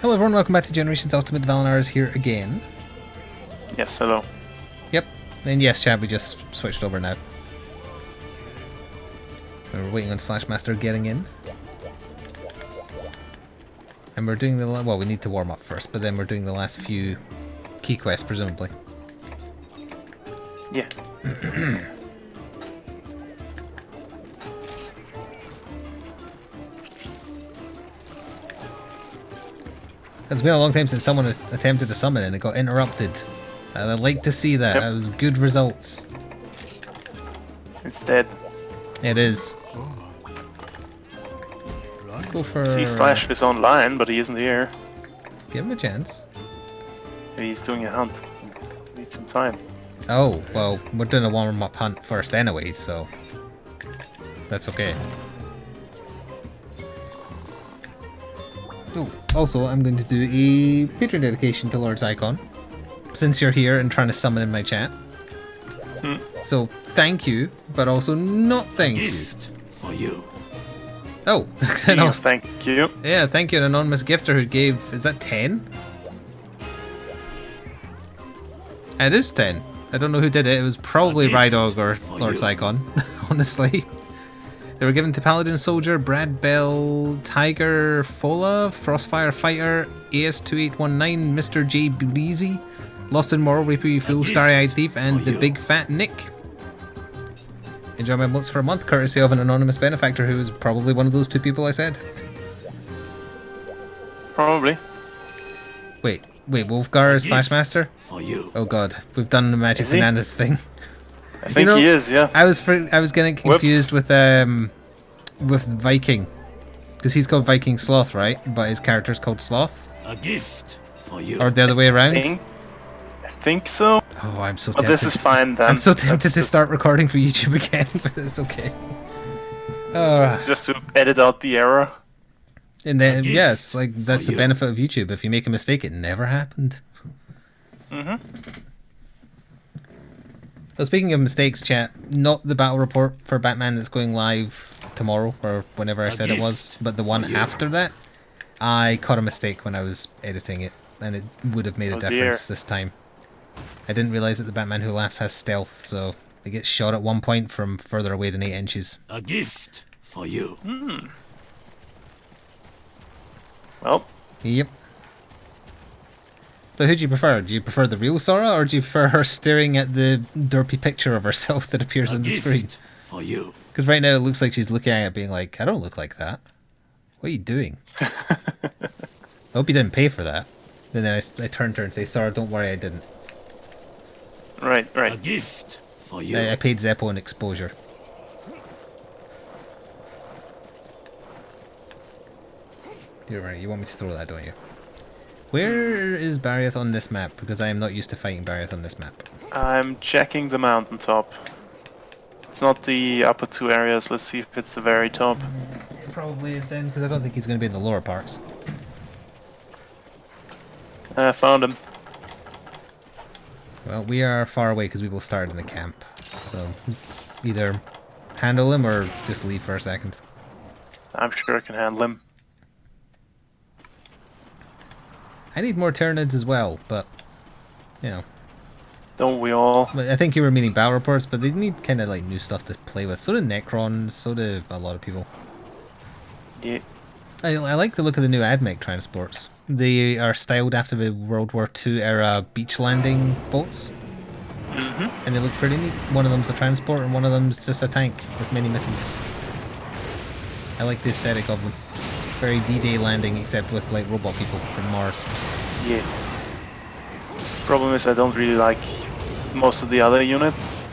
Hello everyone, welcome back to Generations Ultimate. Valinar is here again. Yes, hello. Yep, and yes chat, we just switched over now. We're waiting on Slashmaster getting in. And we're doing the, well, we need to warm up first, but then we're doing the last few key quests, presumably. Yeah. It's been a long time since someone attempted to summon and it got interrupted. I'd like to see that. Yep. That was good results. It's dead. It is. Let's go for... See, Slash is online, but he isn't here. Give him a chance. He's doing a hunt. Need some time. Oh, well, we're doing a warm-up hunt first anyway, so... that's okay. Oh, also, I'm going to do a Patreon dedication to Lord's Icon, since you're here and trying to summon in my chat. So, thank you, but also not thank you. Gift for you. Oh, Yeah, thank you. yeah, thank you, an anonymous gifter who gave, is that 10? It is 10. I don't know who did it. It was probably Rydog or Lord's Icon, honestly. They were given to Paladin Soldier, Brad Bell, Tiger Fola, Frostfire Fighter, AS2819, Mr. J. Breezy, Lost and Moral, Reaper Fool, Starry-Eyed Thief, and the Big Fat Nick. Enjoy my emotes for a month, courtesy of an anonymous benefactor who is probably one of those two people I said. Probably. Wait, Wolfgar Slashmaster? For you. Oh god, we've done the Magic Is he? Bananas thing. I think he is, yeah. I was getting confused with Viking, because he's called Viking Sloth, right? But his character's called Sloth, A gift for you. or the other way around. I think so. Oh, I'm so But tempted. this is fine then. I'm so tempted That's to just- start recording for YouTube again, but it's okay. Just to edit out the error. And then gift yes, like that's for the you. benefit of YouTube. If you make a mistake, it never happened. Mm-hmm. So speaking of mistakes, chat, not the battle report for Batman that's going live tomorrow or whenever I said it was, gift but the one for you. after that. I caught a mistake when I was editing it, and it would have made a Oh, difference dear. this time. I didn't realise that the Batman Who Laughs has stealth, so it gets shot at one point from further away than 8 inches. A gift for you. Well, Yep. So who do you prefer? Do you prefer the real Sora, or do you prefer her staring at the derpy picture of herself that appears A on the gift screen? for you. Because right now it looks like she's looking at it being like, I don't look like that. What are you doing? I hope you didn't pay for that. And then I turned to her and say, Sora, don't worry, I didn't. right. A gift for you. I paid Zeppo and exposure. You're right, you want me to throw that, don't you? Where is Barriath on this map? Because I am not used to fighting Barriath on this map. I'm checking the mountaintop. It's not the upper two areas. Let's see if it's the very top. It probably is then, because I don't think he's going to be in the lower parts. I found him. Well, we are far away because we both started in the camp. So, either handle him or just leave for a second. I'm sure I can handle him. I need more Tyranids as well, but, you know. Don't we all? But I think you were meaning battle reports, but they need kind of like new stuff to play with. So do Necrons, so do a lot of people. Yeah. I like the look of the new AdMech transports. They are styled after the World War II era beach landing boats. And they look pretty neat. One of them's a transport and one of them's just a tank with many missiles. I like the aesthetic of them. Very D-Day landing, except with like robot people from Mars. Yeah. Problem is I don't really like most of the other units.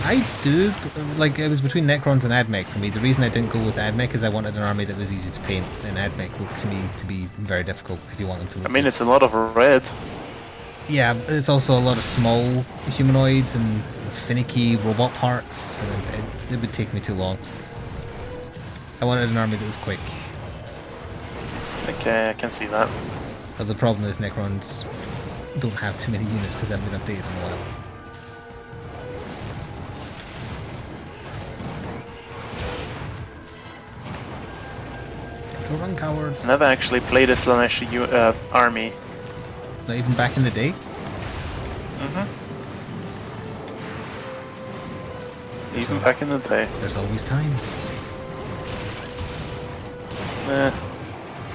I do, like, it was between Necrons and AdMech for me. The reason I didn't go with AdMech is I wanted an army that was easy to paint, and AdMech looked to me to be very difficult if you want them to look I mean, good. it's a lot of red. Yeah, but it's also a lot of small humanoids and finicky robot parts, and it would take me too long. I wanted an army that was quick. Okay, I can see that. But the problem is Necrons don't have too many units because they haven't been updated in a while. Go run, cowards. Never actually played a Slanesh army. Not even back in the day. Even back in the day. There's always time. Eh,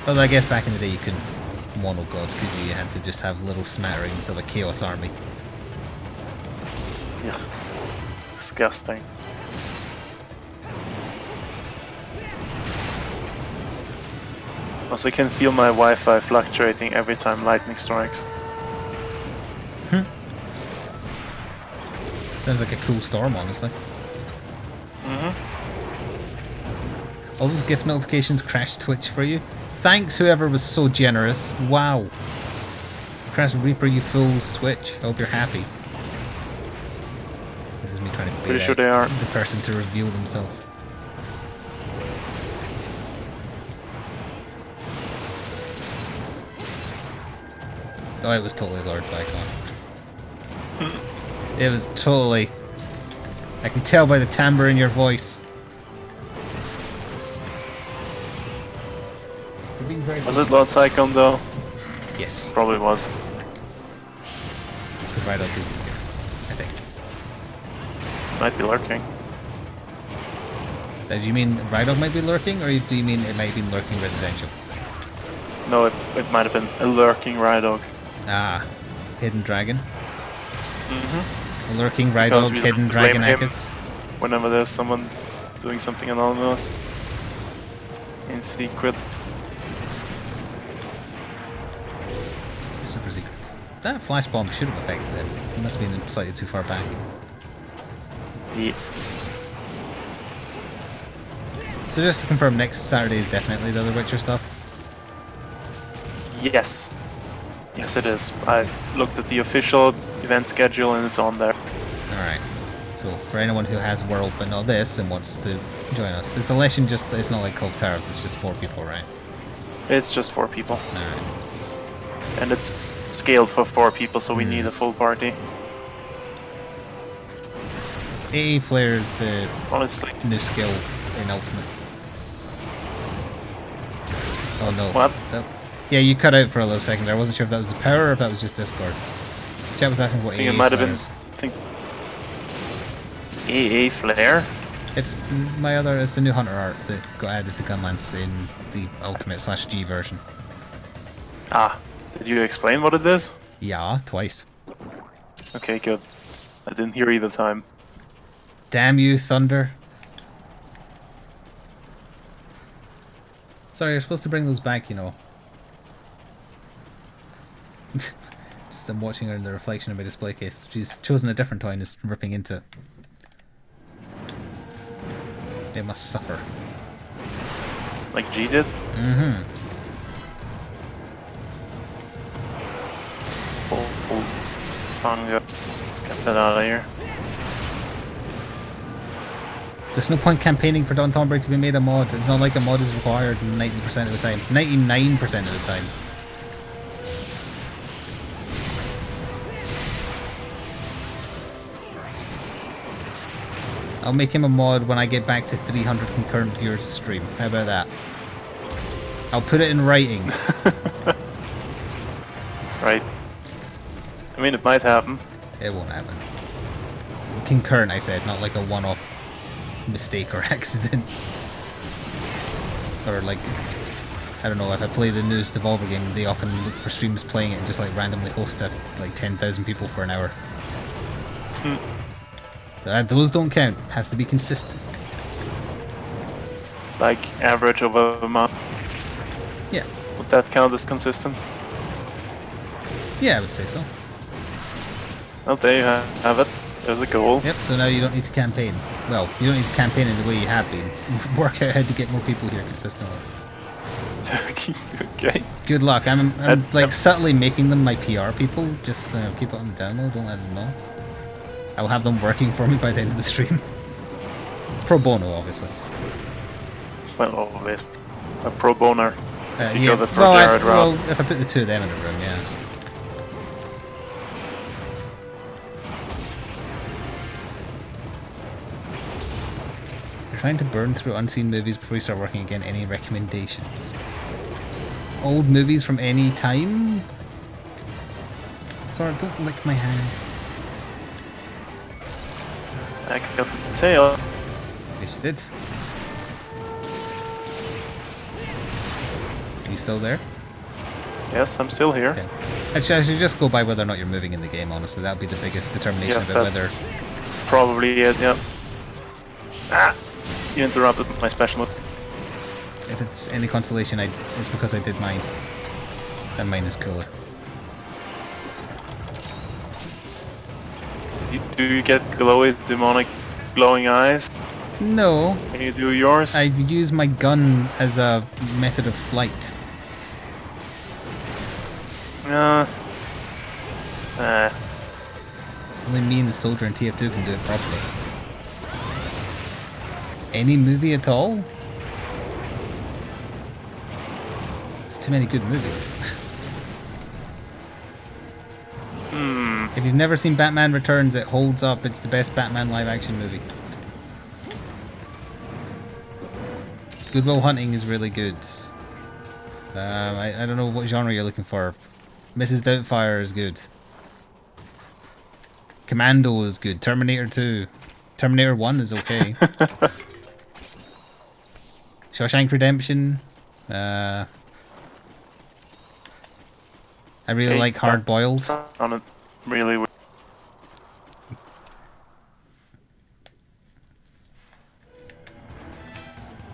Although I guess back in the day you could mono god, could you? You had to just have little smatterings of a chaos army. yeah. Disgusting. Also, I can feel my Wi-Fi fluctuating every time lightning strikes. Sounds like a cool storm, honestly. All those gift notifications crashed Twitch for you. Thanks, whoever was so generous. Wow. Crash Reaper, you fools, Twitch. I hope you're happy. This is me trying to bait Pretty sure out they are. the person to reveal themselves. Oh, it was totally Lord Cyclone. It was totally... I can tell by the timbre in your voice. You're being very Was it Lord Cyclone though? Yes. Probably was. Because Rydog is here, I think. Might be lurking. Do you mean Rydog might be lurking, or do you mean it might be lurking residential? No, it might have been a lurking Rydog. Ah, Hidden Dragon. Mm-hmm. Lurking Because Rydog, we Hidden don't blame him. Dragonakis. Whenever there's someone doing something anonymous in secret. Super secret. That flash bomb should have affected him. He must have been slightly too far back. Yeah. So just to confirm, next Saturday is definitely the other Witcher stuff? Yes. Yes, it is. I've looked at the official event schedule and it's on there. Alright. So for anyone who has World but not this and wants to join us, is the lesson just, it's not like Cove Tariff, it's just 4 people, right? It's just 4 people. Alright. And it's scaled for 4 people, so we need a full party. AA Flare is the Honestly. new skill in Ultimate. Oh no. What? Oh. Yeah, you cut out for a little second there. I wasn't sure if that was the power or if that was just Discord. Chat was asking what I think AA it might have Flare been. is. I think. AA Flare? It's my other, it's the new Hunter art that got added to Gunlance in the Ultimate/G version. Ah. Did you explain what it is? Yeah, twice. Okay, good. I didn't hear either time. Damn you, Thunder. Sorry, you're supposed to bring those back, you know. Just I'm watching her in the reflection of my display case. She's chosen a different toy and is ripping into it. It must suffer. Like G did? Mm-hmm. Oh, funga. Let's get that out of here. There's no point campaigning for Don Tomberg to be made a mod. It's not like a mod is required 90% of the time. 99% of the time. I'll make him a mod when I get back to 300 concurrent viewers a stream. How about that? I'll put it in writing. Right. I mean, it might happen. It won't happen. Concurrent, I said, not like a one-off mistake or accident. Or like, I don't know, if I play the newest Devolver game, they often look for streams playing it and just like randomly host to like 10,000 people for an hour. Those don't count. Has to be consistent. Like, average over a month. Yeah. Would that count as consistent? Yeah, I would say so. Well, there you have it. There's a goal. Yep, so now you don't need to campaign. Well, you don't need to campaign in the way you have been. Work out how to get more people here consistently. Okay. Good luck. I'm like subtly making them my PR people. Just keep it on the download, don't let them know. I'll have them working for me by the end of the stream. Pro bono, obviously. Well, always. A pro boner. If you Yeah. go the pro Jared route. Well, if I put the two of them in a room, yeah. You're Trying to burn through unseen movies before you start working again. Any recommendations? Old movies from any time? Sorry, don't lick my hand. I got the tail. Yes, you did. Are you still there? Yes, I'm still here. Okay. Actually, I should just go by whether or not you're moving in the game, honestly. That would be the biggest determination Yes, about whether... that's probably it, yeah. Ah! You interrupted my special move. If it's any consolation, it's because I did mine. And mine is cooler. Do you get glowy, demonic, glowing eyes No, when you do yours? I use my gun as a method of flight. Only me and the soldier in TF2 can do it properly. Any movie at all? There's too many good movies. If you've never seen Batman Returns, it holds up. It's the best Batman live-action movie. Good Will Hunting is really good. I don't know what genre you're looking for. Mrs. Doubtfire is good. Commando is good. Terminator 2. Terminator 1 is okay. Shawshank Redemption. I really like Hard Boiled. Sounded really weird.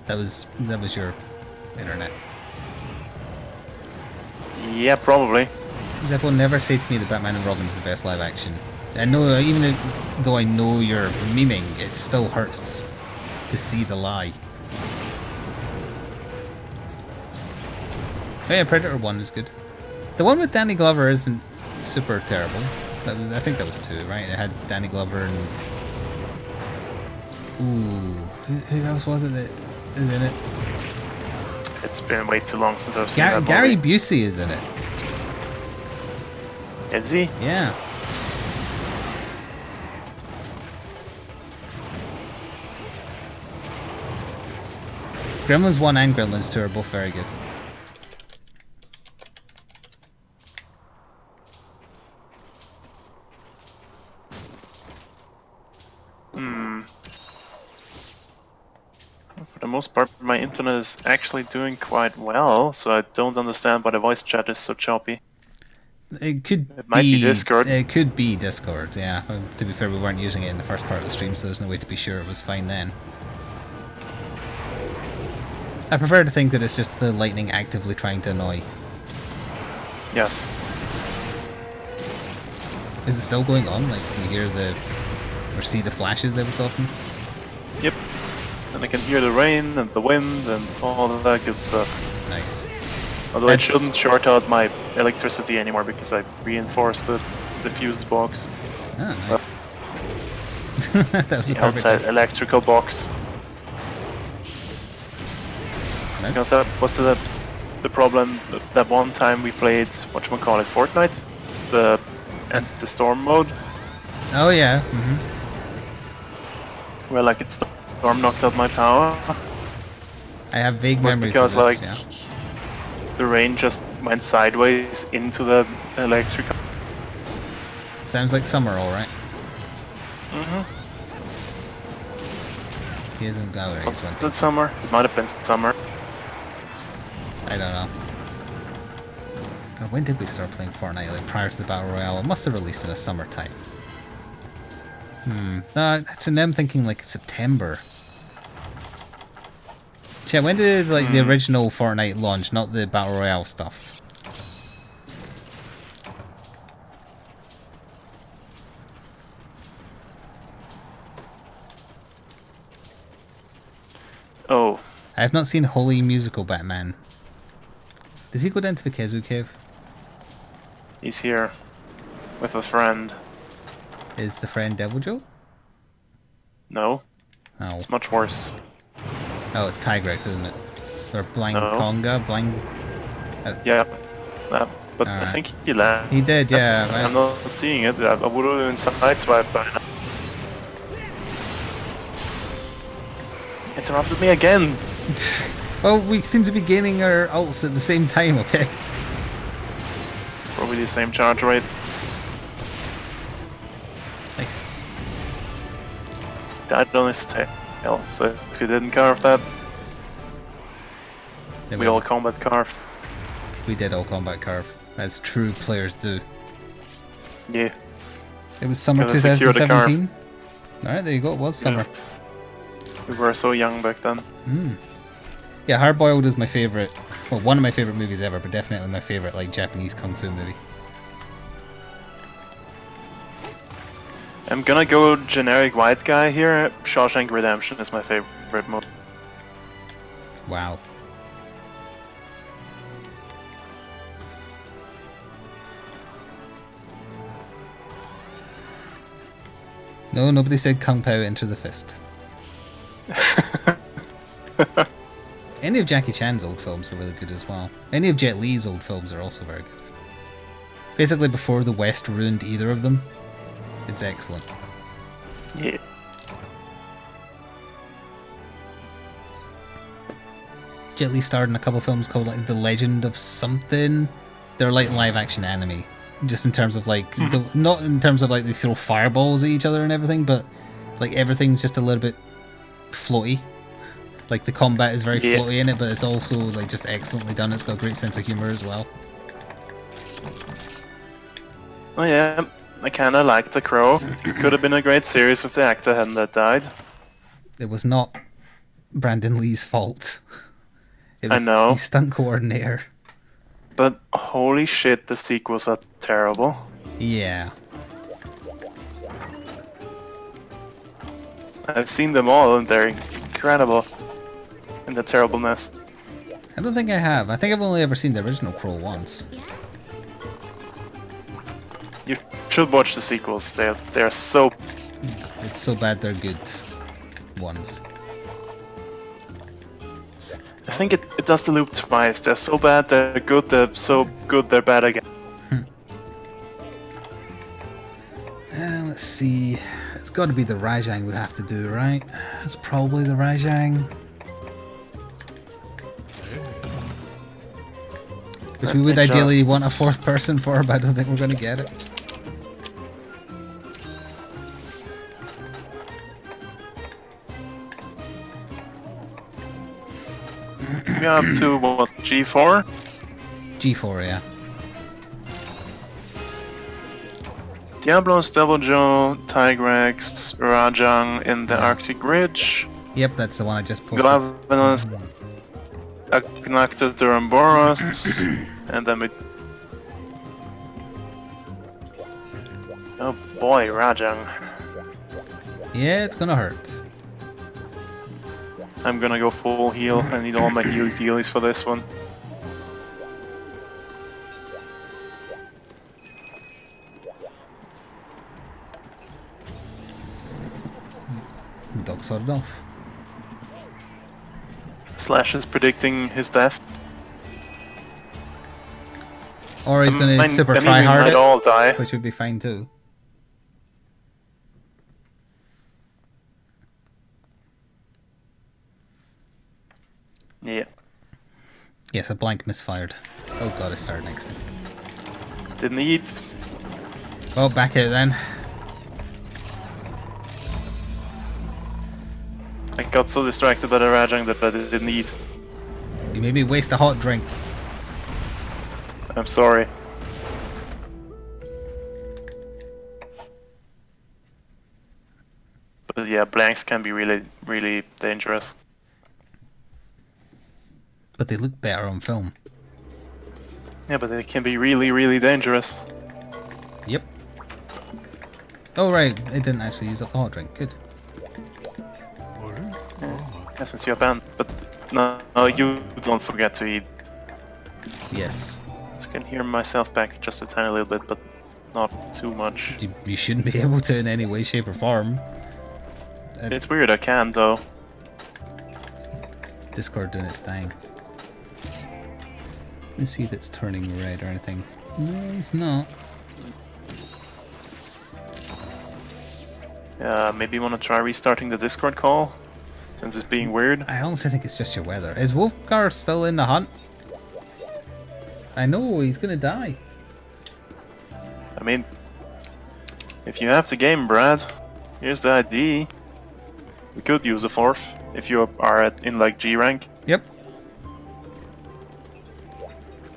That was your internet. Yeah, probably. Zeppo, never say to me that Batman and Robin is the best live action. I know, even though I know you're memeing, it still hurts to see the lie. Oh yeah, Predator 1 is good. The one with Danny Glover isn't super terrible. I think that was 2, right? It had Danny Glover and... Ooh, who else was it that is in it? It's been way too long since I've seen that movie. Gary Busey is in it. Is he? Yeah. Gremlins 1 and Gremlins 2 are both very good. For the most part, my internet is actually doing quite well, so I don't understand why the voice chat is so choppy. It might be Discord. It could be Discord, yeah. To be fair, we weren't using it in the first part of the stream, so there's no way to be sure it was fine then. I prefer to think that it's just the lightning actively trying to annoy. Yes. Is it still going on? Like, we hear or see the flashes every so often? Yep. And I can hear the rain and the wind and all of that good stuff. Nice. Although it shouldn't short out my electricity anymore because I reinforced the fuse box. Ah, nice. That was The a perfect outside electrical box. Nice. Because that was the problem that one time we played, whatchamacallit, Fortnite? The storm mode, Oh yeah, where like it storm knocked out my power. I have vague It was memories because of this, like yeah. the rain just went sideways into the electrical. Sounds like summer, alright. He isn't going Was it summer? It might have been summer. I don't know. God, when did we start playing Fortnite? Like prior to the Battle Royale? It must have released in the summertime. No, actually, now I'm thinking like September. Yeah, when did like the original Fortnite launch, not the Battle Royale stuff? Oh, I have not seen Holy Musical Batman. Does he go down to the Kezu Cave? he's here with a friend. Is the friend Devil Joe? No, Oh. it's much worse. Oh, it's Tigrex, isn't it? Or Blind No. Conga? Blind... Yeah, but I Alright. think he left. He did, yeah. I'm not seeing it. I would have been sideswiped by now. interrupted me again. Well, we seem to be gaining our ults at the same time, okay? Probably the same charge rate. Nice. Died on his tail. So if you didn't carve that, There we go. all combat carved. We did all combat carve, as true players do. Yeah. It was summer Gotta secure the carve. 2017. Alright, there you go, it was summer. We were so young back then. Yeah, Hard Boiled is my favourite, well, one of my favourite movies ever, but definitely my favourite, like, Japanese kung fu movie. I'm gonna go generic white guy here. Shawshank Redemption is my favorite movie. Wow. No, nobody said Kung Pao Enter the Fist. Any of Jackie Chan's old films are really good as well. Any of Jet Li's old films are also very good. Basically before the West ruined either of them, it's excellent. Yeah. Jet Li starred in a couple of films called like The Legend of Something. They're like live action anime. Just in terms of like, not in terms of like they throw fireballs at each other and everything, but like everything's just a little bit floaty. Like the combat is very floaty in it, but it's also like just excellently done. It's got a great sense of humor as well. Oh yeah, I kinda liked The Crow. Could have been a great series if the actor hadn't died. It was not Brandon Lee's fault. It was I know. the stunt coordinator. But holy shit, the sequels are terrible. Yeah. I've seen them all and they're incredible in the terribleness. I don't think I have. I think I've only ever seen the original Crow once. You should watch the sequels. They're so... It's so bad they're good ones. I think it does the loop twice. They're so bad, they're good, they're so good, they're bad again. Let's see. It's got to be the Rajang we have to do, right? It's probably the Rajang. Which we would ideally want a fourth person for, but I don't think we're going to get it. We up to what, G4? G4, yeah. Diablos, Devil Joe, Tigrex, Rajang in the Arctic Ridge, Yep, that's the one I just posted. Glavenus, Agnacta Duramboros, and then we... Oh boy, Rajang. Yeah, it's gonna hurt. I'm gonna go full heal. I need all my heal dealies for this one. Dog sorted off. Slash is predicting his death. Or he's gonna Mine super enemy try hard might it, all die. which would be fine too. Yeah. Yes, a blank misfired. Oh god, I started next time. Didn't eat. Well, back out then. I got so distracted by the Rajang that I didn't eat. You made me waste a hot drink. I'm sorry. But yeah, blanks can be really, really dangerous. But they look better on film. Yeah, but they can be really, really dangerous. Yep. Oh right, it didn't actually use up the hot drink. Good. Yeah, since you're banned. But no, you don't forget to eat. Yes. I can hear myself back just a tiny little bit, but not too much. You shouldn't be able to in any way, shape or form. It's weird, I can though. Discord doing its thing. Let me see if it's turning red or anything. No, it's not. Maybe you want to try restarting the Discord call? since it's being weird. I honestly think it's just your weather. Is Wolfgar still in the hunt? I know, he's gonna die. I mean, if you have the game, Brad, here's the ID. We could use a fourth if you are in like G rank. Yep.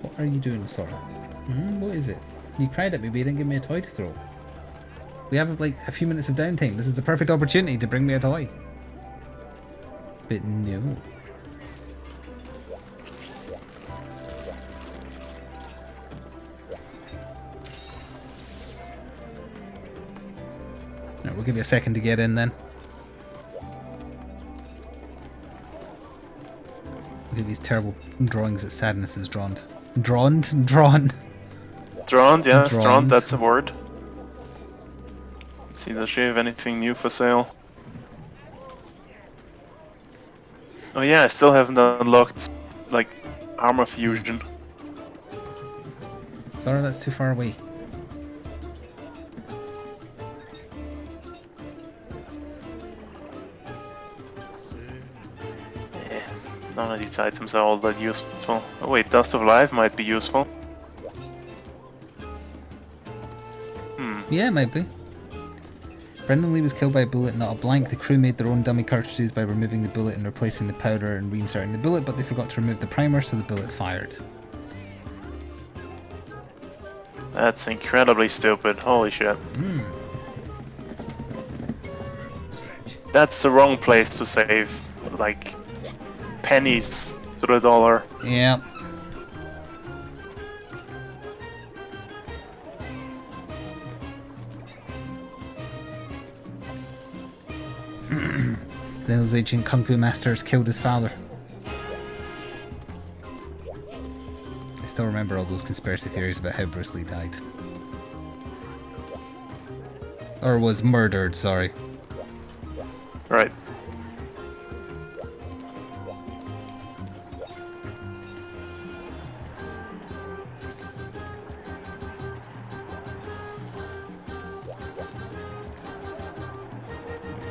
What are you doing, Sora? What is it? You cried at me, but you didn't give me a toy to throw. We have like a few minutes of downtime. This is the perfect opportunity to bring me a toy. But no. Alright, we'll give you a second to get in then. Look at these terrible drawings that Sadness has drawn. Drawn? Drawn, yes, Drawn. drawn, that's a word. Let's see, does she have anything new for sale? Oh yeah, I still haven't unlocked, like, armor fusion. Sorry, that's too far away. None of these items are all that useful. Oh wait, Dust of Life might be useful. Yeah, it might be. Brendan Lee was killed by a bullet, not a blank. The crew made their own dummy cartridges by removing the bullet and replacing the powder and reinserting the bullet, but they forgot to remove the primer, so the bullet fired. That's incredibly stupid, holy shit. That's the wrong place to save, like, pennies to the dollar. Yeah. Those ancient kung fu masters killed his father. I still remember all those conspiracy theories about how Bruce Lee died. Or was murdered, sorry. Right.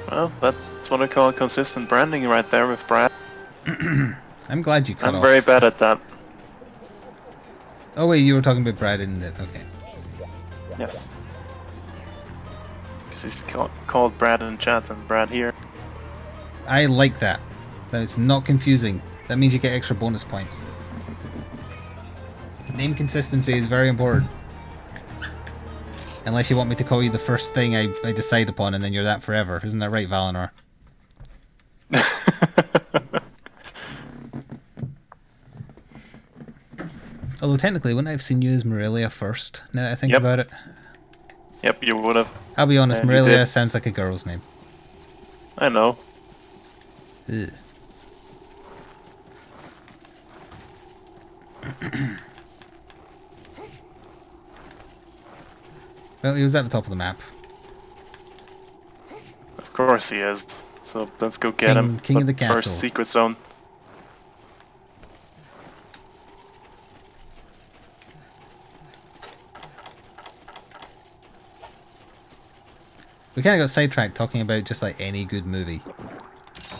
Well, that's what I call consistent branding right there with Brad. I'm glad you cut I'm off. very bad at that. Oh wait, you were talking about Brad, isn't it? Okay. Yes. Because he's called Brad in chat and Brad here. I like that. That it's not confusing. That means you get extra bonus points. Name consistency is very important. Unless you want me to call you the first thing I decide upon and then you're that forever. Isn't that right, Valinor? Although technically, wouldn't I have seen you as Morelia first, now that I think Yep. about it? Yep, you would have. I'll be honest, You Morelia did. sounds like a girl's name. I know. Ugh. Well, he was at the top of the map. Of course he is. So let's go get him. King of the But castle. First secret zone. We kind of got sidetracked talking about just like any good movie.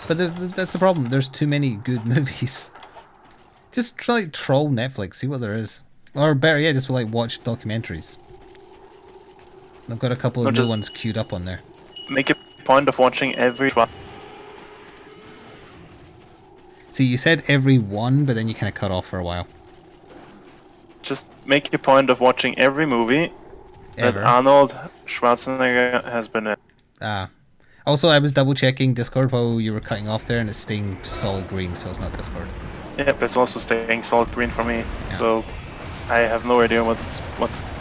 But that's the problem. There's too many good movies. Just try like troll Netflix, see what there is. Or better yet, just like watch documentaries. I've got a couple Or of new just- ones queued up on there. Make a point of watching every one. See, you said every one, but then you kind of cut off for a while. Just make a point of watching every movie Ever. that Arnold Schwarzenegger has been in. Ah. Also, I was double checking Discord while you were cutting off there, and it's staying solid green, so it's not Discord. Yep, it's also staying solid green for me. Yeah. So I have no idea what's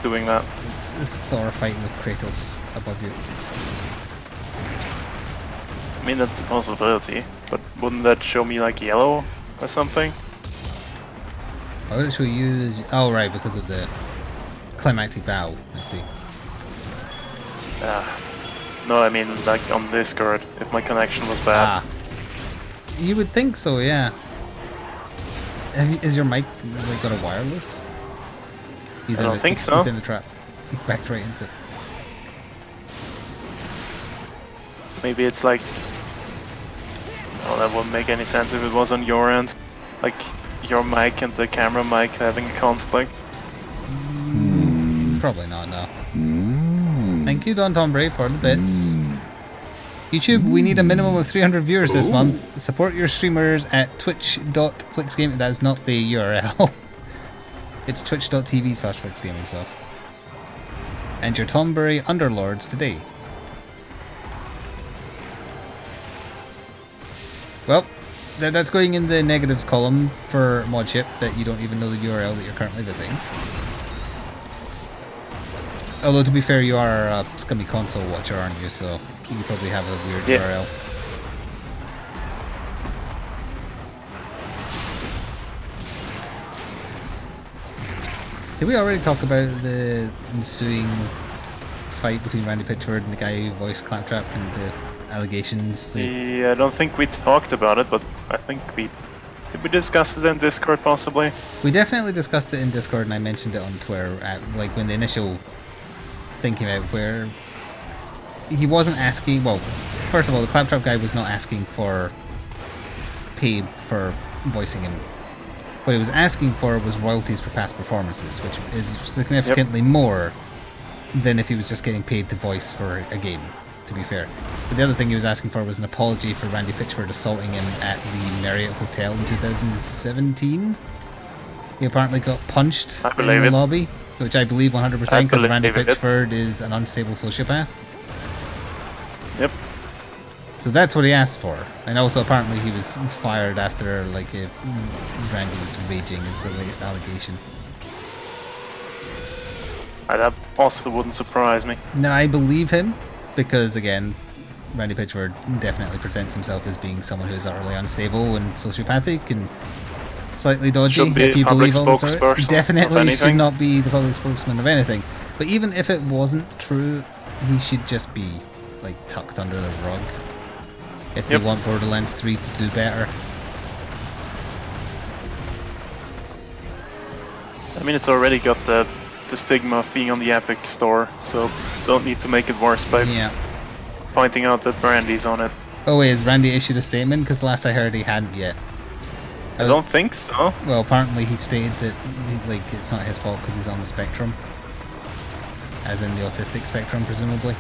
doing that. It's Thor fighting with Kratos above you. I mean, that's a possibility, but wouldn't that show me like yellow or something? Why would it show you? Oh, right, because of the climactic battle. I see. No, I mean like on Discord, if my connection was bad. Ah. You would think so, yeah. Is your mic like got a wireless? I don't think so. He's in the trap. He backed right into it. Well, that wouldn't make any sense if it was on your end. Like, your mic and the camera mic having a conflict. Probably not, no. Thank you, Don Tombury, for the bits. YouTube, we need a minimum of 300 viewers this month. Support your streamers at twitch.flixgaming. That is not the URL. It's twitch.tv/flixgaming stuff. And your Tombury Underlords today. Well, that's going in the negatives column for Modship that you don't even know the URL that you're currently visiting. Although, to be fair, you are a scummy console watcher, aren't you? So you probably have a weird URL. Did we already talk about the ensuing fight between Randy Pitchford and the guy who voiced Claptrap and the allegations? Yeah, I don't think we talked about it, but I think we... Did we discuss it in Discord, possibly? We definitely discussed it in Discord, and I mentioned it on Twitter, like when the initial thing came out, where he wasn't asking... Well, first of all, the Claptrap guy was not asking for pay for voicing him. What he was asking for was royalties for past performances, which is significantly more than if he was just getting paid to voice for a game, to be fair. But the other thing he was asking for was an apology for Randy Pitchford assaulting him at the Marriott Hotel in 2017. He apparently got punched in the lobby, which I believe 100% because Randy Pitchford is an unstable sociopath. Yep. So that's what he asked for. And also apparently he was fired after Randy was raging is the latest allegation. That also wouldn't surprise me. Now I believe him because again, Randy Pitchford definitely presents himself as being someone who is utterly unstable and sociopathic and slightly dodgy. If you believe all the story, definitely should not be the public spokesman of anything. But even if it wasn't true, he should just be like tucked under the rug. If they want Borderlands 3 to do better. I mean, it's already got the stigma of being on the Epic Store, so don't need to make it worse by pointing out that Randy's on it. Oh wait, has Randy issued a statement? Because the last I heard he hadn't yet. I don't think so. Well, apparently he stated that it's not his fault because he's on the spectrum. As in the autistic spectrum, presumably.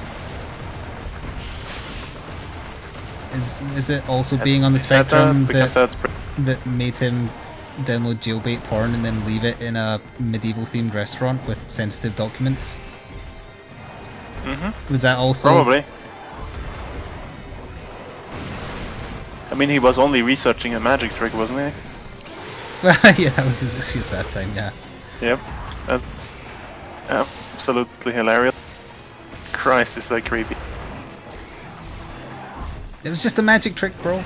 Is it also being on the spectrum that made him download jailbait porn and then leave it in a medieval themed restaurant with sensitive documents? Was that also... Probably. I mean, he was only researching a magic trick, wasn't he? Yeah, that was his excuse that time, yeah. Yep, that's absolutely hilarious. Christ, is that creepy. It was just a magic trick, bro.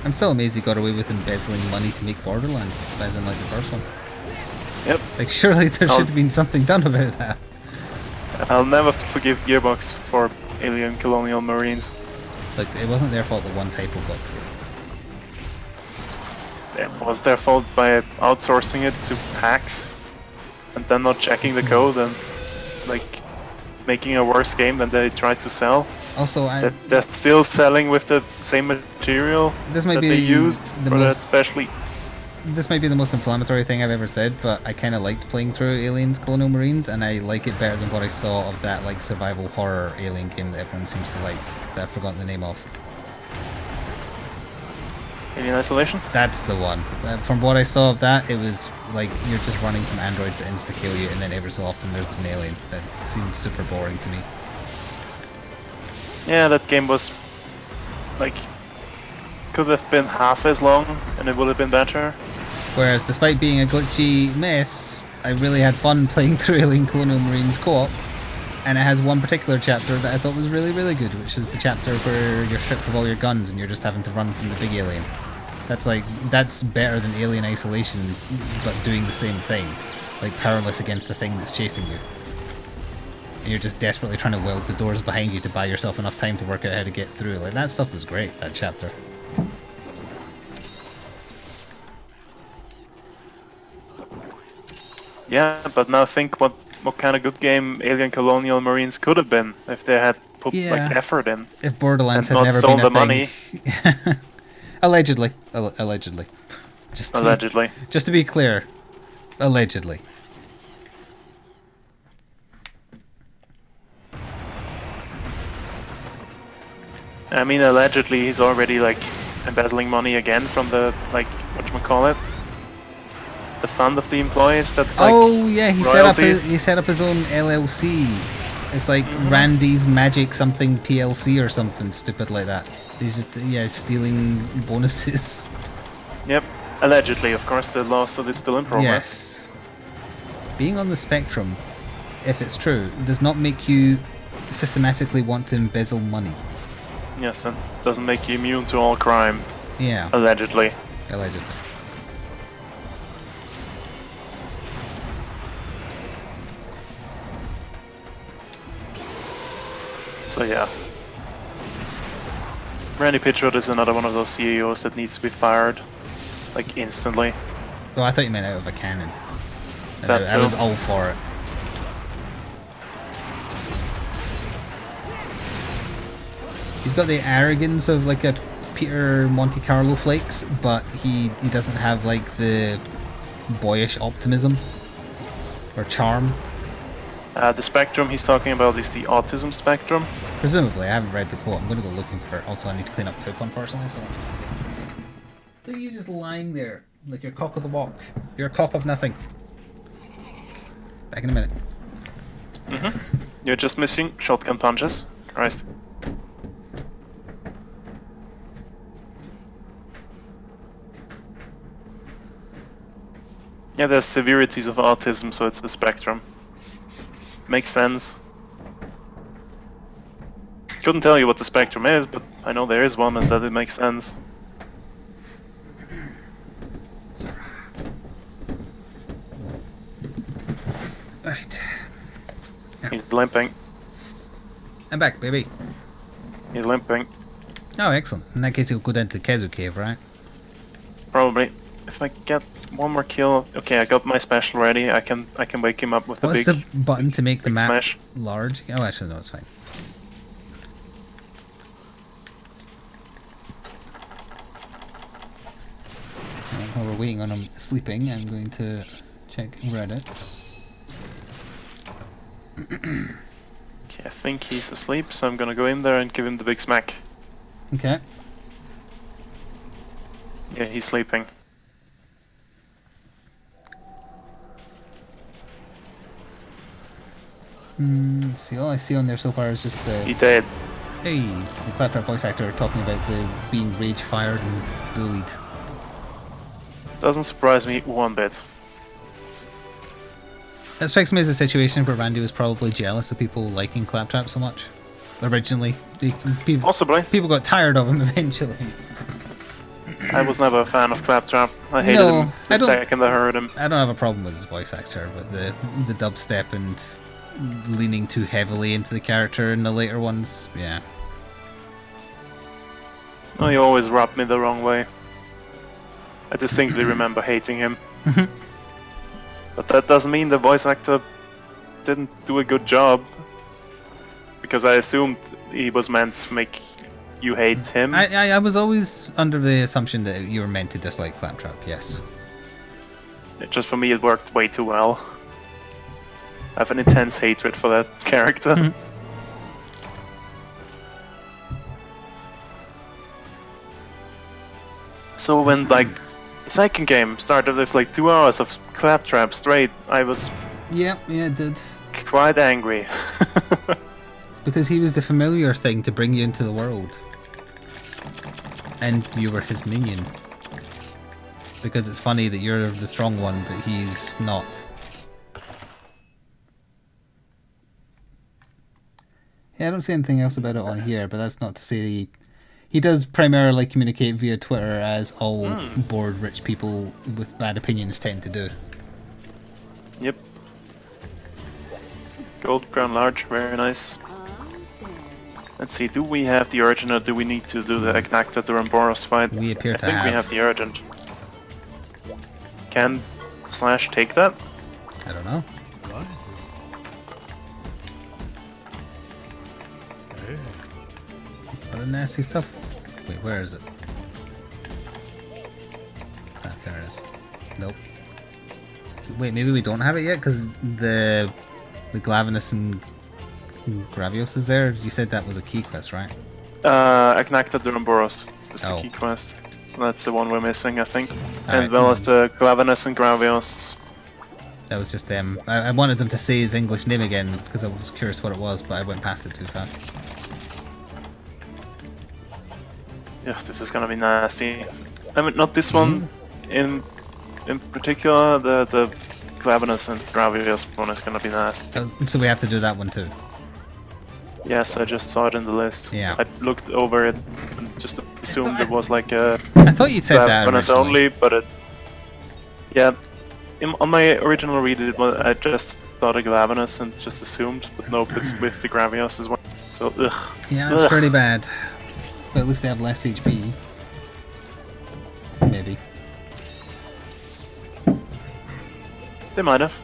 I'm still amazed he got away with embezzling money to make Borderlands, as in like the first one. Yep. Like surely there should have been something done about that. I'll never forgive Gearbox for Alien Colonial Marines. Like it wasn't their fault that one typo got through. It was their fault by outsourcing it to hacks and then not checking the code and like making a worse game than they tried to sell. Also, they're still selling with the same material this might that be they used for that specially. This might be the most inflammatory thing I've ever said, but I kind of liked playing through Aliens Colonial Marines, and I like it better than what I saw of that like survival horror alien game that everyone seems to like, that I've forgotten the name of. Alien Isolation? That's the one. From what I saw of that, it was like you're just running from androids that insta-kill you, and then every so often there's an alien. That seemed super boring to me. Yeah, that game was like could have been half as long and it would have been better. Whereas despite being a glitchy mess, I really had fun playing through Alien Colonial Marines co-op, and it has one particular chapter that I thought was really, really good, which was the chapter where you're stripped of all your guns and you're just having to run from the big alien. That's better than Alien Isolation, but doing the same thing, like powerless against the thing that's chasing you. And you're just desperately trying to weld the doors behind you to buy yourself enough time to work out how to get through. Like that stuff was great, that chapter. Yeah, but now think what what kind of good game Alien Colonial Marines could have been if they had put Yeah. like effort in. If Borderlands And had not never sold been a the thing. money. Allegedly. Allegedly. Allegedly. Just to be clear. Allegedly. I mean, allegedly he's already like embezzling money again from the like whatchamacallit, the fund of the employees. That's like yeah, he royalties. set up his own LLC. It's like Randy's Magic something PLC or something stupid like that. He's just stealing bonuses. Yep, allegedly. Of course, the lawsuit is still in progress. Yes. Being on the spectrum, if it's true, does not make you systematically want to embezzle money. Yes, and doesn't make you immune to all crime. Yeah. Allegedly. Allegedly. So yeah. Randy Pitchford is another one of those CEOs that needs to be fired, like instantly. Oh, I thought you meant out of a cannon. And That I was too. all for it. He's got the arrogance of like a Peter Monte Carlo Flakes, but he doesn't have like the boyish optimism or charm. The spectrum he's talking about is the autism spectrum. Presumably, I haven't read the quote. I'm going to go looking for it. Also, I need to clean up poop, unfortunately, so let me just see. Look at you just lying there, like you're cock of the walk. You're a cock of nothing. Back in a minute. You're just missing shotgun punches. Christ. Yeah, there's severities of autism, so it's a spectrum. Makes sense. Couldn't tell you what the spectrum is, but I know there is one and that it makes sense. Right. He's limping. I'm back, baby. He's limping. Oh, excellent. In that case, he'll go down to Kezu Cave, right? Probably. If I get one more kill, okay, I got my special ready. I can wake him up with What's a the big button to make the map smash. large? Oh, actually, no, it's fine. While we're waiting on him sleeping, I'm going to check Reddit. Okay, I think he's asleep, so I'm gonna go in there and give him the big smack. Okay. Yeah, he's sleeping. See, all I see on there so far is just He the did. the Claptrap voice actor talking about the being rage fired and bullied. Doesn't surprise me one bit. That strikes me as a situation where Randy was probably jealous of people liking Claptrap so much. Originally, Possibly. people got tired of him eventually. I was never a fan of Claptrap. I hated No, him I the don't- second I heard him. I don't have a problem with his voice actor, but the dubstep and leaning too heavily into the character in the later ones, yeah. Oh, he always rubbed me the wrong way. I distinctly remember hating him. But that doesn't mean the voice actor didn't do a good job. Because I assumed he was meant to make you hate him. I was always under the assumption that you were meant to dislike Claptrap, yes. Just for me, it worked way too well. I have an intense hatred for that character. So when like the second game started with like 2 hours of Claptrap straight, I was Yeah, it did. quite angry. It's because he was the familiar thing to bring you into the world. And you were his minion. Because it's funny that you're the strong one, but he's not. Yeah, I don't see anything else about it on here, but that's not to say he does primarily communicate via Twitter, as all bored rich people with bad opinions tend to do. Yep. Gold crown large, very nice. Let's see, do we have the urgent or do we need to do the Agnacta Duramboros fight? We appear to I think we have. have the urgent. Can Slash take that? I don't know. lot of nasty stuff. Wait, where is it? Ah, there it is. Nope. Wait, maybe we don't have it yet because the Glavenus and Gravios is there. You said that was a key quest, right? Agnacta Duramboros is the Oh. key quest. So that's the one we're missing, I think. Alright. And well as the Glavenus and Gravios. That was just them. I wanted them to say his English name again because I was curious what it was, but I went past it too fast. Yeah, this is gonna be nasty. I mean, not this one in particular. The Glavenus and Gravios one is gonna be nasty. So we have to do that one too. Yes, I just saw it in the list. Yeah. I looked over it and just assumed it was like a I thought you'd said that Glavenus originally. only, but it. Yeah, on my original read, I just thought a Glavenus and just assumed, but nope, it's with the Gravios as well. So, ugh. Yeah, it's Ugh. pretty bad. But at least they have less HP. Maybe. They might have.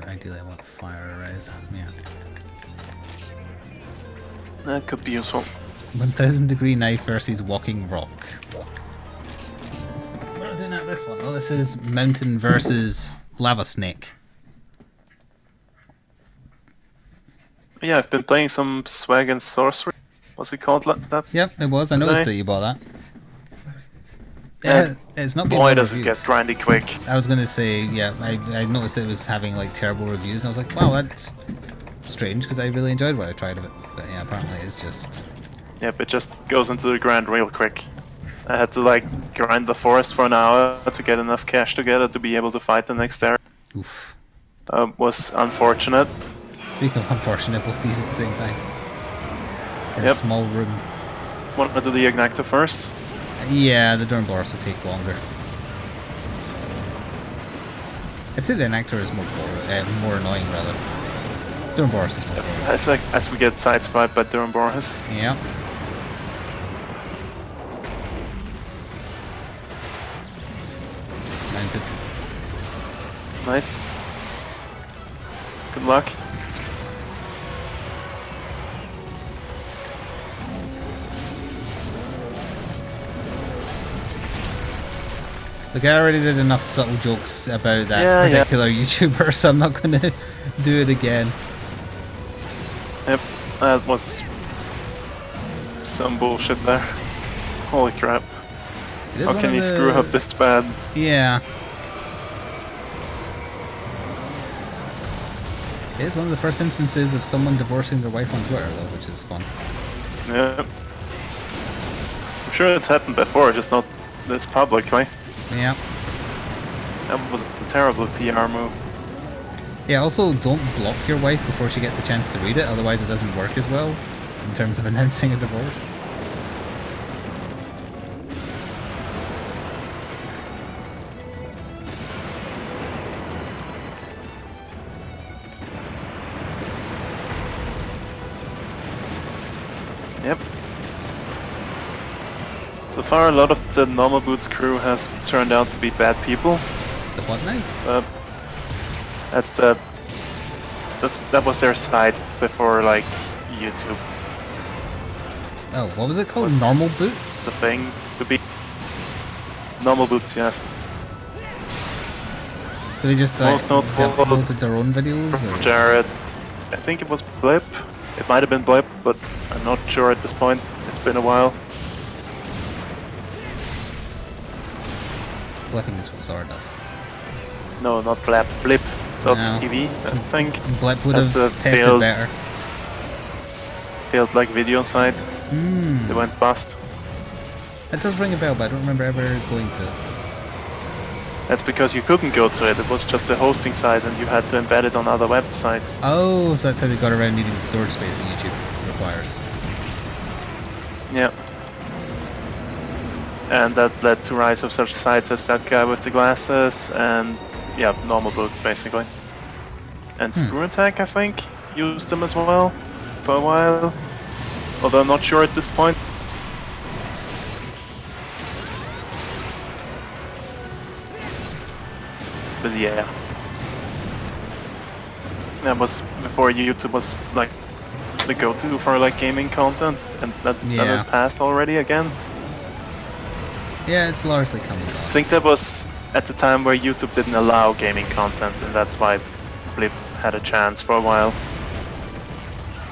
Ideally, I want fire arrays. Yeah. That could be useful. 1000-degree knife versus walking rock. We're not doing that this one. Oh, this is mountain versus lava snake. Yeah, I've been playing some Swag and Sorcery. What's it called? That? Yep, it was. I noticed Today? that you bought that. And It's not been boy, well does it reviewed. get grindy quick. I was gonna say, yeah, I noticed it was having like terrible reviews, and I was like, wow, that's strange because I really enjoyed what I tried of it. But yeah, apparently it's just. Yep, it just goes into the grind real quick. I had to like grind the forest for an hour to get enough cash together to be able to fight the next area. Oof. Was unfortunate. Speaking of unfortunate, both these at the same time. In a Yep. small room. Want to do the Ignacta first? Yeah, the Dornboros will take longer. I'd say the Enactor is more annoying, rather. Dornboros is more boring. As we get sideswiped by Duramboros. Yeah. Mounted. Nice. Good luck. Look, I already did enough subtle jokes about that Yeah, yeah. particular YouTuber, so I'm not gonna do it again. Yep, that was some bullshit there. Holy crap. It is How one can of you the- screw up this bad? Yeah. It is one of the first instances of someone divorcing their wife on Twitter, though, which is fun. Yeah. I'm sure it's happened before, just not this publicly. Yeah. That was a terrible PR move. Yeah, also don't block your wife before she gets the chance to read it, otherwise it doesn't work as well in terms of announcing a divorce. Yep. So far, a lot of the normal boots crew has turned out to be bad people. The what nice? That was their side before like YouTube Oh, what was it called? Was- Normal was boots? a thing to be. Normal boots, yes. So they just like Most notable- uploaded their own videos? From Or? Jared, I think it was Blip. It might have been Blip, but I'm not sure at this point. It's been a while. Blipping is what Sora does. No, not Blip. Blip. No. .tv, I think. Blip would That's have a tested failed- better. Failed like video site. Hmm. They went bust. That does ring a bell, but I don't remember ever going to. That's because you couldn't go to it. It was just a hosting site, and you had to embed it on other websites. Oh, so that's how they got around needing the storage space that YouTube requires. Yeah. And that led to rise of such sites as that guy with the glasses and yeah, normal boots basically. And Screw Attack, I think, used them as well for a while. Although I'm not sure at this point. But yeah. That was before YouTube was like the go-to for like gaming content, and that has Yeah. passed already again. Yeah, it's largely coming I back. think that was at the time where YouTube didn't allow gaming content, and that's why Blip had a chance for a while.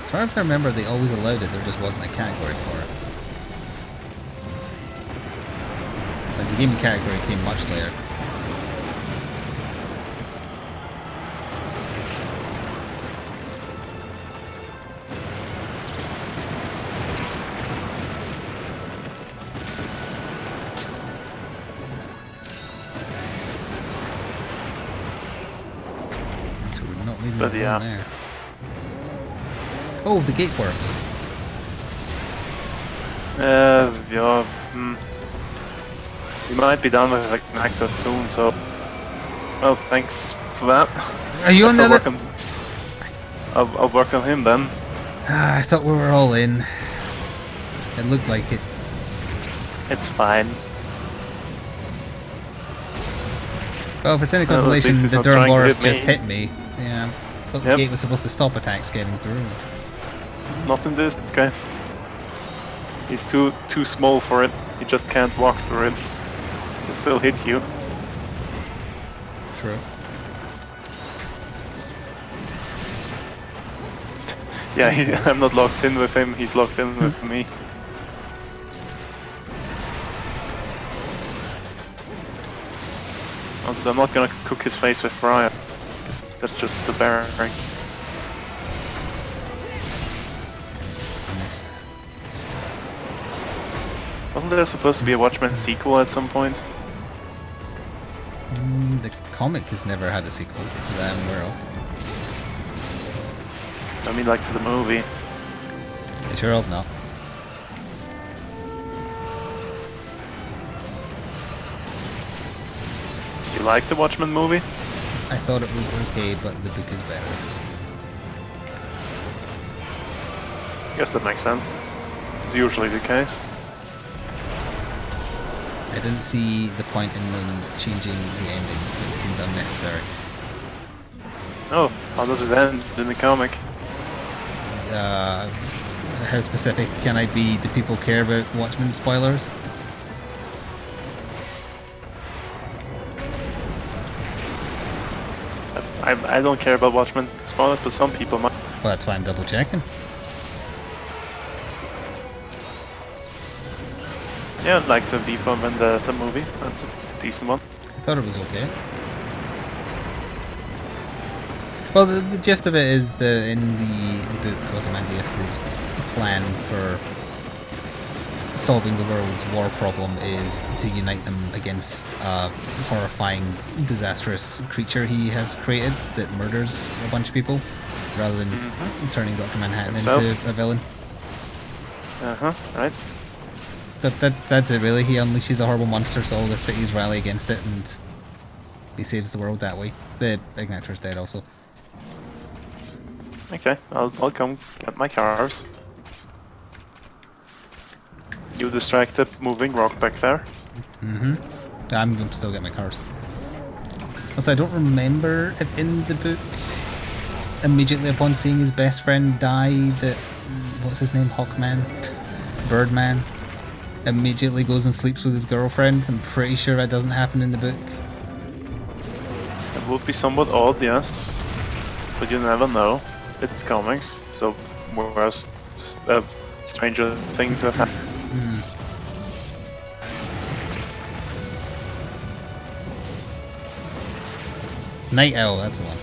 As far as I remember, they always allowed it, there just wasn't a category for it. Like, the gaming category came much later. So we're not leaving But it yeah. alone there. Oh, the gate works. Yeah. We might be done with like actor soon, so. Well, thanks for that. Are you on the Guess other? I'll work on him then. Ah, I thought we were all in. It looked like it. It's fine. Well, if it's any Well, at consolation, least he's the not trying to Duramboros hit just me. hit me. Yeah. I thought the Yep. gate was supposed to stop attacks getting through. Not in this guy. He's too small for it. He just can't walk through it. He'll still hit you. True. Yeah, I'm not locked in with him. He's locked in with me. I'm not gonna cook his face with fire, because that's just the bearing. I missed. Wasn't there supposed to be a Watchmen sequel at some point? The comic has never had a sequel that I'm aware of. I mean, like to the movie. I sure hope not. Do you like the Watchmen movie? I thought it was okay, but the book is better. I guess that makes sense. It's usually the case. I didn't see the point in them changing the ending. It seemed unnecessary. Oh, how does it end in the comic? How specific can I be? Do people care about Watchmen spoilers? I don't care about Watchmen spoilers, but some people might. Well, that's why I'm double checking. Yeah, I'd like the V for Vendetta movie. That's a decent one. I thought it was okay. Well, the gist of it is that in the book, Ozymandias' plan for solving the world's war problem is to unite them against a horrifying, disastrous creature he has created that murders a bunch of people, rather than turning Dr. Manhattan Himself. into a villain. Right. That's it really. He unleashes a horrible monster so all the cities rally against it and he saves the world that way. The Ignitor's dead also. Okay, I'll come get my cars. You distract the moving rock back there. I'm gonna still get my cars. Also, I don't remember if in the book, immediately upon seeing his best friend die, that what's his name, Hawkman, Birdman, immediately goes and sleeps with his girlfriend. I'm pretty sure that doesn't happen in the book. It would be somewhat odd, yes, but you never know. It's comics, so whereas stranger things have happened. Night Owl, that's the one.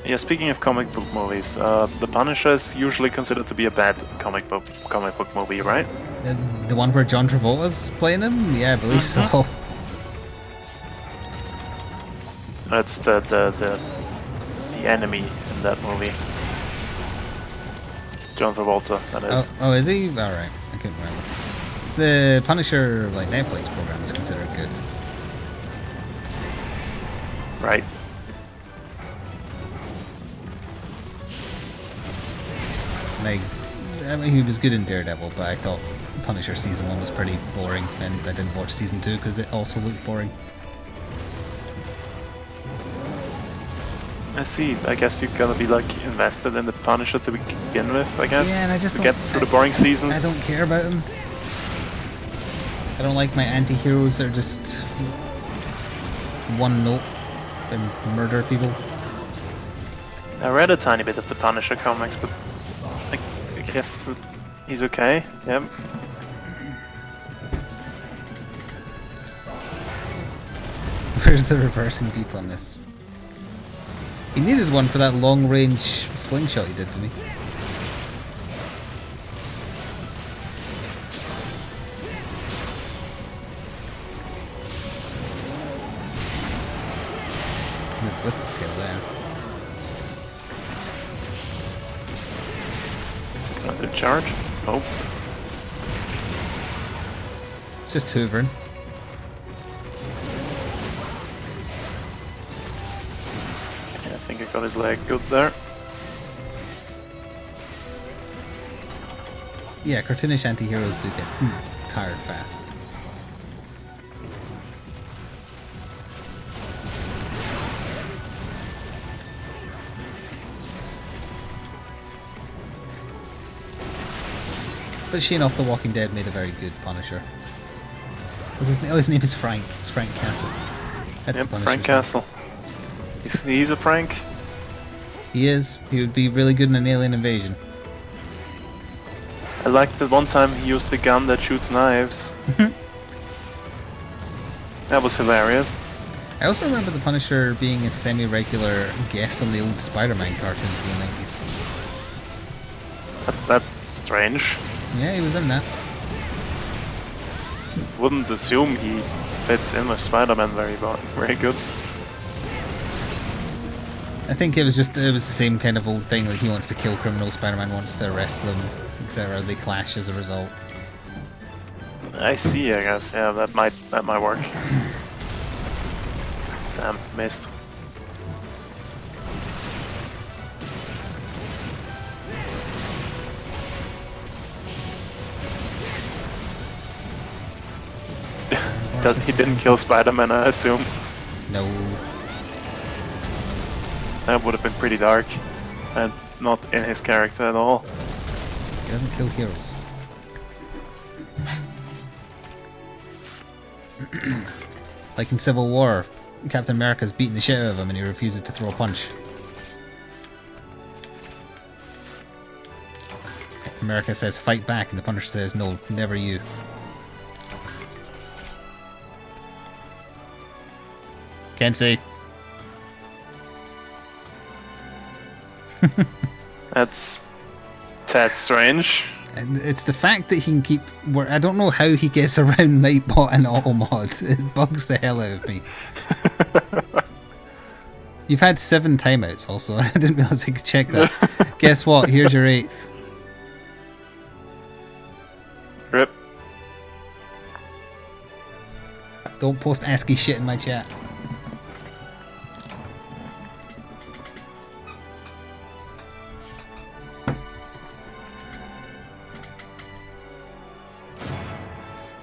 Yeah, speaking of comic book movies, The Punisher is usually considered to be a bad comic book movie, right? The one where John Travolta's playing him? Yeah, I believe so. That's the enemy in that movie. John Travolta, that is. Oh, is he? Alright, I couldn't remember. The Punisher like Netflix program is considered good. Right. Like, I mean, he was good in Daredevil, but I thought Punisher Season 1 was pretty boring, and I didn't watch Season 2 because it also looked boring. I see. I guess you're gonna be like invested in the Punisher to begin with, I guess. Yeah, and I just to don't, get through the boring seasons. I don't care about him. I don't like my anti-heroes that are just one note and murder people. I read a tiny bit of the Punisher comics, but I guess he's okay. Yep. Where's the reversing beep on this? He needed one for that long-range slingshot he did to me. With his tail there. Is he gonna do charge? Oh. Just hoovering. Yeah, I think I got his leg good there. Yeah, cartoonish anti-heroes do get tired fast. But Shane off The Walking Dead made a very good Punisher. What's his name? Oh, his name is Frank. It's Frank Castle. That's Yep, the Punisher's Frank name. Castle. He's a Frank. He is. He would be really good in an alien invasion. I liked that one time he used a gun that shoots knives. That was hilarious. I also remember the Punisher being a semi-regular guest on the old Spider-Man cartoons in the 90s. That's strange. Yeah, he was in that. Wouldn't assume he fits in with Spider-Man very good. I think it was the same kind of old thing, like he wants to kill criminals, Spider-Man wants to arrest them, etc. They clash as a result. I see, I guess. Yeah, that might work. Damn, missed. He didn't kill Spider-Man, I assume. No. That would have been pretty dark. And not in his character at all. He doesn't kill heroes. Like in Civil War, Captain America's beating the shit out of him and he refuses to throw a punch. Captain America says fight back and the Punisher says no, never you. Can't see. That's strange. And it's the fact that he can keep... I don't know how he gets around Nightbot and Automod. It bugs the hell out of me. You've had 7 timeouts also. I didn't realise I could check that. Guess what? Here's your 8th. Rip. Don't post ASCII shit in my chat.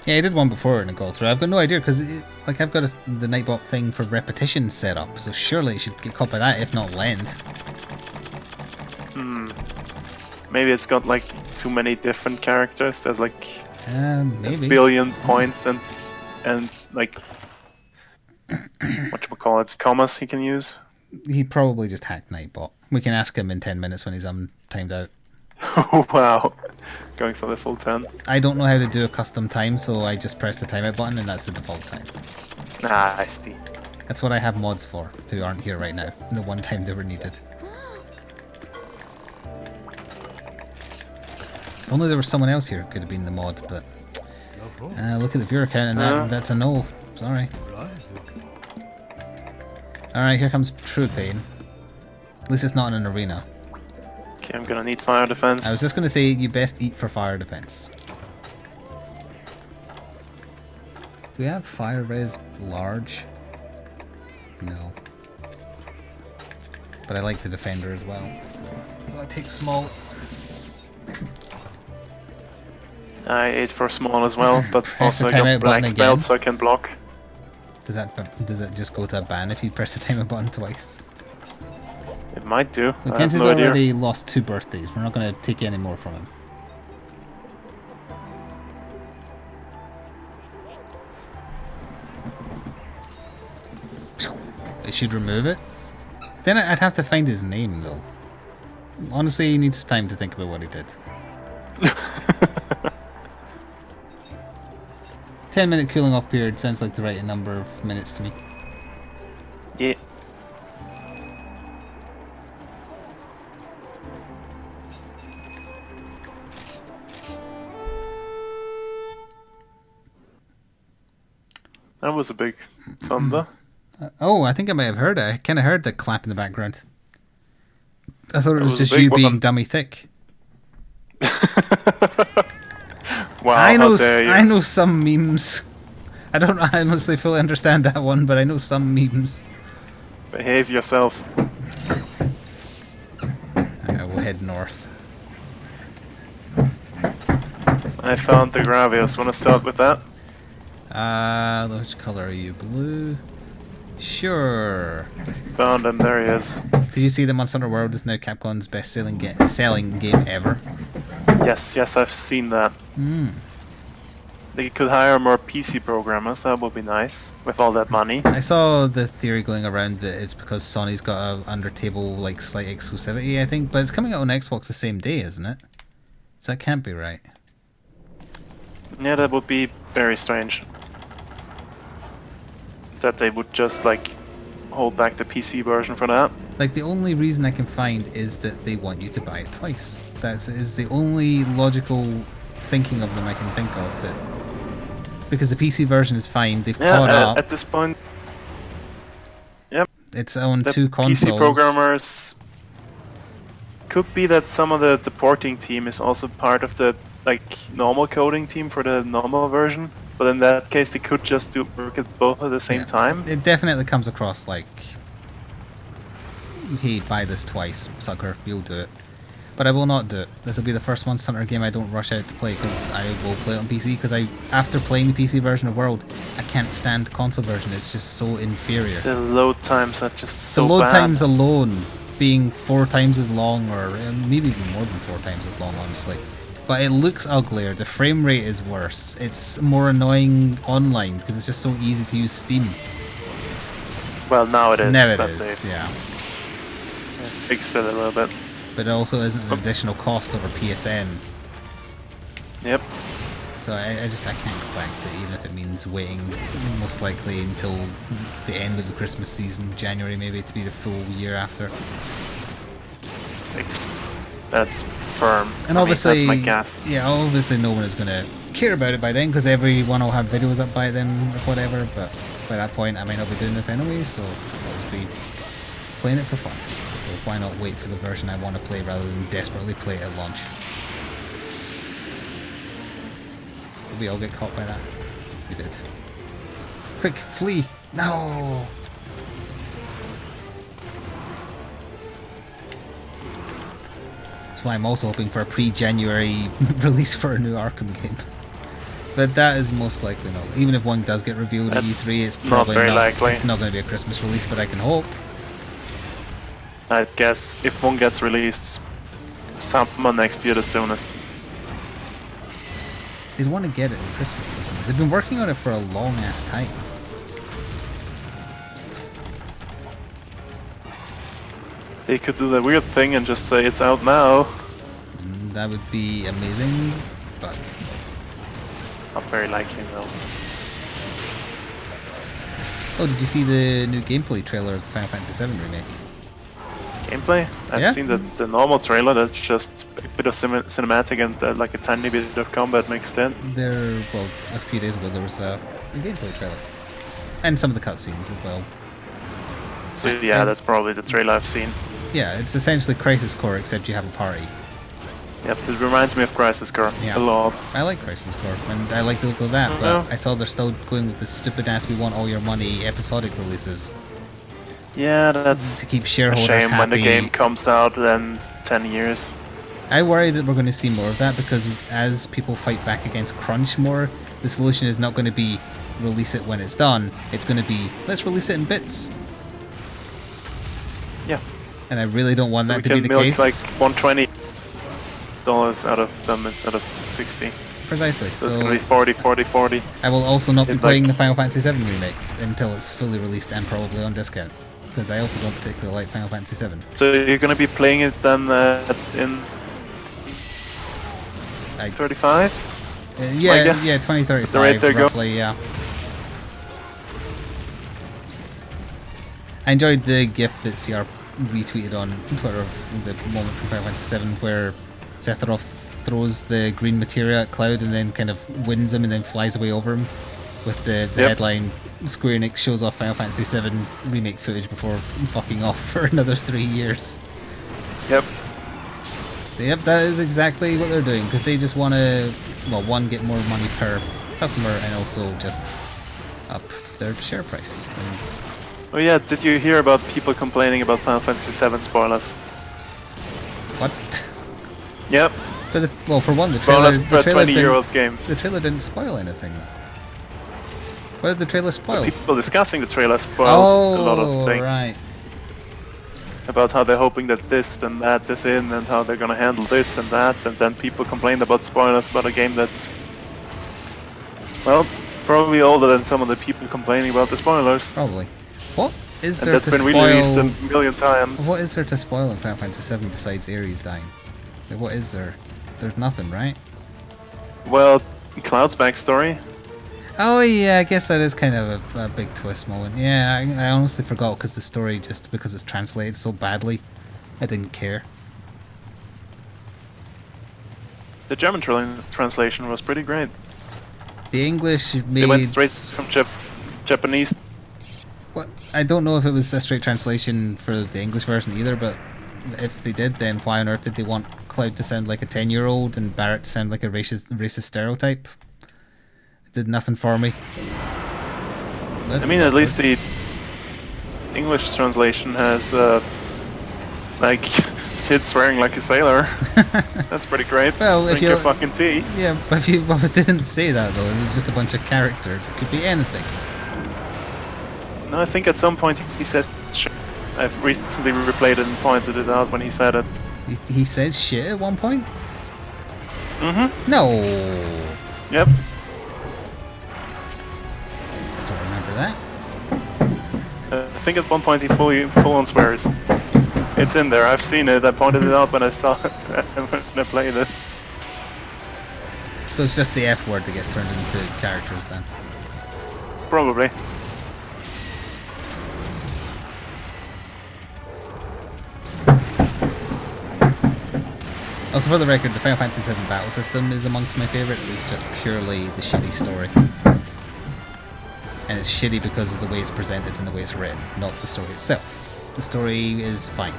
Yeah, I did one before and it got through. I've got no idea because like I've got the Nightbot thing for repetition set up, so surely it should get caught by that, if not length. Maybe it's got like too many different characters. There's like Maybe. a billion points and like whatchamacallit, commas he can use. He probably just hacked Nightbot. We can ask him in 10 minutes when he's timed out. Oh wow, going for the full 10. I don't know how to do a custom time, so I just press the timeout button and that's the default time. Ah, I see. That's what I have mods for, who aren't here right now, the one time they were needed. If only there was someone else here who could have been the mod, but... look at the viewer count and that's a no. Sorry. Alright, here comes True Pain. At least it's not in an arena. Okay, I'm gonna need fire defense. I was just going to say you best eat for fire defense. Do we have fire res large? No. But I like the defender as well. So I take small. I ate for small as well, but Press the also I got timeout button black again. belt so I can block. Does it just go to a ban if you press the timer button twice? It might do. Well, I Kent have has no idea. already lost 2 birthdays. We're not going to take any more from him. They should remove it. Then I'd have to find his name though. Honestly, he needs time to think about what he did. 10-minute cooling off period sounds like the right number of minutes to me. Yeah. That was a big thunder. Oh, I think I might have heard it. I kind of heard the clap in the background. I thought it was was a just big you being one. dummy thick. Wow, I know, how dare you. I know some memes. I don't honestly fully understand that one, but I know some memes. Behave yourself. We'll head north. I found the Gravios. Wanna start with that? Which color are you? Blue? Sure. Found him, there he is. Did you see that Monster Hunter World is now Capcom's best-selling selling game ever? Yes, I've seen that. Hmm. They could hire more PC programmers, that would be nice, with all that money. I saw the theory going around that it's because Sony's got a under-table, like, slight exclusivity, I think, but it's coming out on Xbox the same day, isn't it? So that can't be right. Yeah, that would be very strange. That they would just, like, hold back the PC version for that. Like, the only reason I can find is that they want you to buy it twice. That is the only logical thinking of them I can think of. That because the PC version is fine, they've caught up. At this point, yep. It's on The 2 consoles. PC programmers could be that some of the porting team is also part of the normal coding team for the normal version. But in that case, they could just work at both at the same time. It definitely comes across like, hey, buy this twice, sucker, you'll do it. But I will not do it. This will be the first Monster Hunter game I don't rush out to play because I will play it on PC. Because after playing the PC version of World, I can't stand the console version. It's just so inferior. The load times are just so the load bad. times alone being 4 times as long, or maybe even more than 4 times as long, honestly. But it looks uglier. The frame rate is worse. It's more annoying online because it's just so easy to use Steam. Well, now it is. Now it but is, they yeah. fixed it a little bit. But it also isn't an additional cost over PSN. Yep. So I can't go back to it, even if it means waiting most likely until the end of the Christmas season, January maybe, to be the full year after. Fixed. That's firm. And I obviously, mean, that's my guess. yeah, obviously no one is going to care about it by then because everyone will have videos up by then or whatever, but by that point I might not be doing this anyway, so I'll just be playing it for fun. So why not wait for the version I want to play rather than desperately play it at launch? Did we all get caught by that? We did. Quick, flee! No! That's why I'm also hoping for a pre-January release for a new Arkham game. But that is most likely not. Even if one does get revealed at That's E3, it's not probably very likely. It's not going to be a Christmas release, but I can hope. I guess if one gets released, summer next year the soonest. They'd want to get it in Christmas season. They've been working on it for a long ass time. They could do the weird thing and just say it's out now. That would be amazing, but Not very likely though. oh, did you see the new gameplay trailer of the Final Fantasy VII remake? Gameplay? I've Yeah. seen the normal trailer. That's just a bit of cinematic and like a tiny bit of combat mixed in. Well, a few days ago there was a gameplay trailer, and some of the cutscenes as well. So yeah, that's probably the trailer I've seen. Yeah, it's essentially Crisis Core except you have a party. Yep, it reminds me of Crisis Core Yeah. a lot. I like Crisis Core, and I like the look of that, but I saw they're still going with the stupid ass "we want all your money" episodic releases Yeah, that's to keep a shareholders shame happy. when the game comes out in 10 years. I worry that we're going to see more of that because as people fight back against crunch more, the solution is not going to be release it when it's done. It's going to be let's release it in bits. Yeah. And I really don't want So that we to be can the milk case. like $120 out of them instead of 60. Precisely. So it's So gonna be 40, 40, 40. I will also not be Like- playing the Final Fantasy VII remake until it's fully released and probably on discount. Because I also don't particularly like Final Fantasy VII. So you're gonna be playing it then in 35? Yeah, guess. yeah, At the rate 2035 they're roughly, yeah. I enjoyed the GIF that CR retweeted on Twitter of the moment from Final Fantasy VII where Sephiroth throws the green materia at Cloud and then kind of wins him and then flies away over him with the Yep. headline Square Enix shows off Final Fantasy VII remake footage before fucking off for another 3 years. Yep. Yep, that is exactly what they're doing because they just want to, well, one, get more money per customer and also just up their share price. And Oh yeah, did you hear about people complaining about Final Fantasy VII spoilers? what? Yep. Well, for one, the trailer, Spoilers for a 20-year-old game. the trailer didn't spoil anything. What did the trailer spoil? People discussing the trailer spoiled a lot of things. Right. About how they're hoping that this and that is in and how they're gonna handle this and that, and then people complained about spoilers about a game that's, well, probably older than some of the people complaining about the spoilers. Probably. What is And there that's to been spoil? released a million times. What is there to spoil in Final Fantasy VII besides Ares dying? Like, what is there? There's nothing, right? Well, Cloud's backstory. Oh yeah, I guess that is kind of a big twist moment. Yeah, I honestly forgot because the story, just because it's translated so badly, I didn't care. The German translation was pretty great. The English They made... went straight from Japanese. What? I don't know if it was a straight translation for the English version either, but if they did, then why on earth did they want Cloud to sound like a 10-year-old and Barrett to sound like a racist stereotype? It did nothing for me. I mean, at least the English translation has, like, Sid swearing like a sailor. That's pretty great. Well, if Drink your you fucking tea. yeah, but if you well, it didn't say that though. It was just a bunch of characters. It could be anything. No, I think at some point he says shit. I've recently replayed it and pointed it out when he said it. He says shit at one point. Mm-hmm. No, Yep. I don't remember that. I think at one point he full on swears. It's in there. I've seen it. I pointed it out when I saw it when I played it. So it's just the F word that gets turned into characters then. Probably. Also, for the record, the Final Fantasy VII battle system is amongst my favourites. It's just purely the shitty story. And it's shitty because of the way it's presented and the way it's written, not the story itself. The story is fine.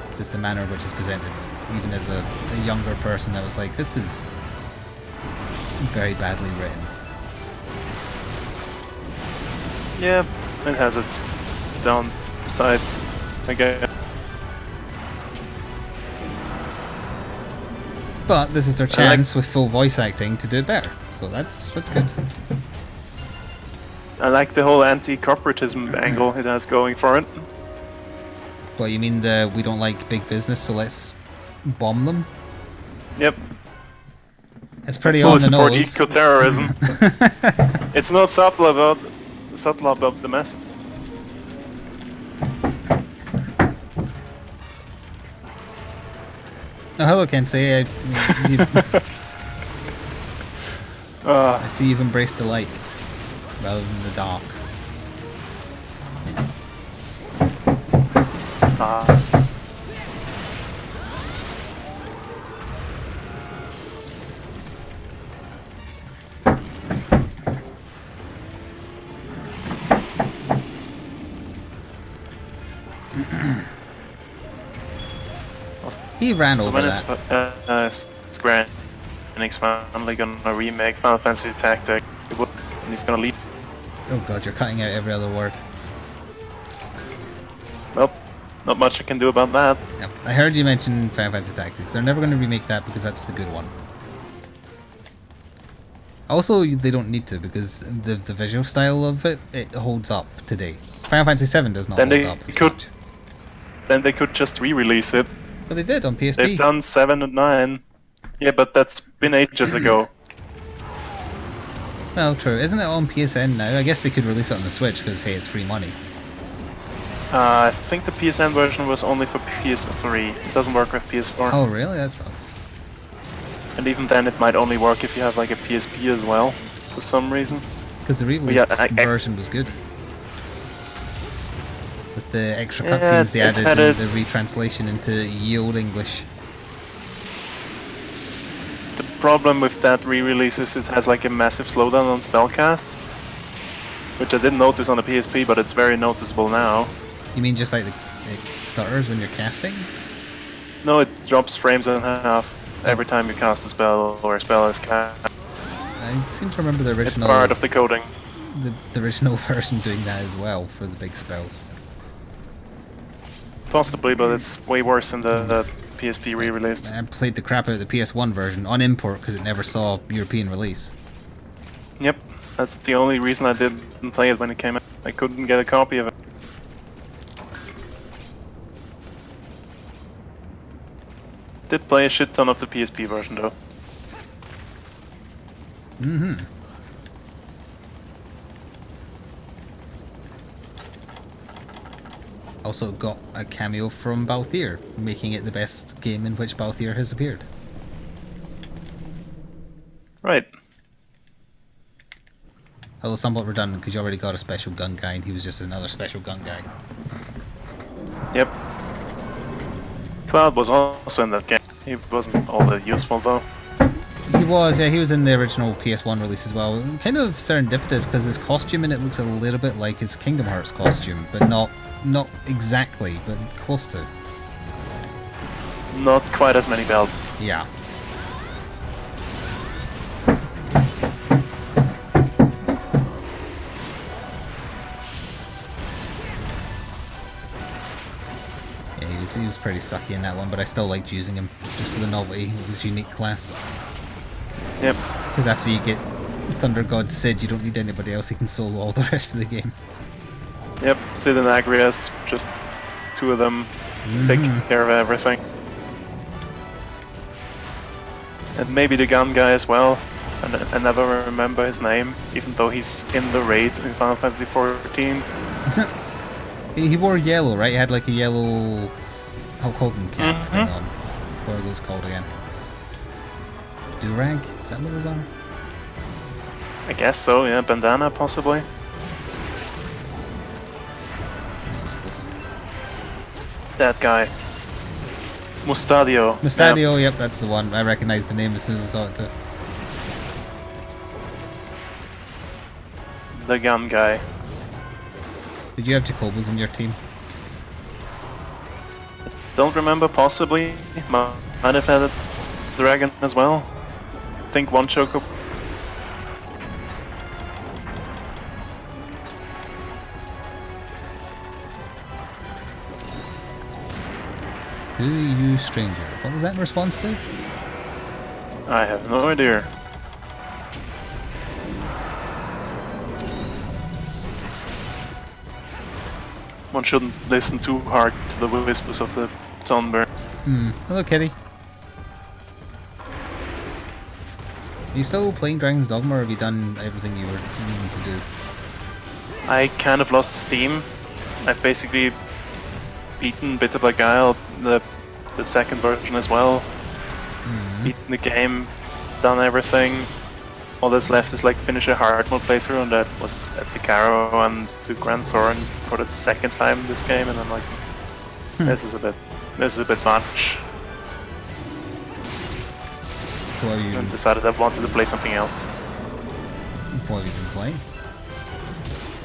It's just the manner in which it's presented. Even as a younger person, I was like, this is very badly written. Yeah, it has its downsides, I guess. But this is their chance with full voice acting to do it better. So that's what's good. I like the whole anti-corporatism angle it has going for it. Well, you mean the we don't like big business, so let's bomb them? Yep. It's pretty Fully on the support nose. eco-terrorism. It's not subtle about the mess. Oh, hello, Kensei. I see you've embraced the light rather than the dark. He ran So over when is that. Square Enix finally gonna remake Final Fantasy Tactics? And he's gonna leave. Oh god, you're cutting out every other word. Well, Not much I can do about that. Yep. I heard you mention Final Fantasy Tactics. They're never going to remake that because that's the good one. Also, they don't need to because the visual style of it holds up today. Final Fantasy VII does not Then hold they up as could- much. Then they could just re-release it. But they did on PSP. They've done 7 and 9. Yeah, but that's been ages ago. Well, true. Isn't it on PSN now? I guess they could release it on the Switch because, hey, it's free money. I think the PSN version was only for PS3. It doesn't work with PS4. Oh, really? That sucks. And even then it might only work if you have like a PSP as well, for some reason. Because the re-released Yeah, I- version was good. With the extra Yeah, cutscenes they it's added had and the its- retranslation into ye old English. The problem with that re-release is it has like a massive slowdown on spellcasts, which I didn't notice on the PSP, but it's very noticeable now. You mean just like it stutters when you're casting? No, it drops frames in half every time you cast a spell or a spell is cast. I seem to remember the It's original part of the coding. the original version doing that as well for the big spells. Possibly, but it's way worse in the PSP re-released. I played the crap out of the PS1 version on import because it never saw European release. Yep, that's the only reason I didn't play it when it came out. I couldn't get a copy of it. Did play a shit ton of the PSP version though. Mm-hmm. Also got a cameo from Balthier, making it the best game in which Balthier has appeared. Right. Although somewhat redundant because you already got a special gun guy and he was just another special gun guy. Yep. Cloud was also in that game. He wasn't all that useful though. He was, yeah, he was in the original PS1 release as well. Kind of serendipitous because his costume in it looks a little bit like his Kingdom Hearts costume, but not exactly, but close to. Not quite as many belts. Yeah. Yeah, he was pretty sucky in that one, but I still liked using him just for the novelty of his unique class. Yep. Because after you get Thunder God Sid, you don't need anybody else, he can solo all the rest of the game. Yep, Sid and Agrias, just two of them to take care of everything. And maybe the gun guy as well. And I never remember his name, even though he's in the raid in Final Fantasy XIV. He wore yellow, right? He had like a yellow Hulk Hogan cap thing on. What are those called again? Durag? Is that what those are? I guess so, yeah, bandana possibly. Useless. That guy. Mustadio. Mustadio, yep, that's the one. I recognized the name as soon as I saw it too. The gun guy. Did you have Jacobos in your team? Don't remember, possibly. Might have had a dragon as well. I think one Choco. Who you stranger? What was that in response to? I have no idea. One shouldn't listen too hard to the whispers of the Thunber. Hello, Kitty. Are you still playing Dragon's Dogma, or have you done everything you were needing to do? I kind of lost steam. I've basically beaten Bitter by Guile, the second version as well. Beaten the game, done everything. All that's left is like finish a hard mode playthrough, and that was at the Caro and to Grand Soren for the second time this game, and I'm like, this is a bit much. So are you? And decided I wanted to play something else. What have you been playing?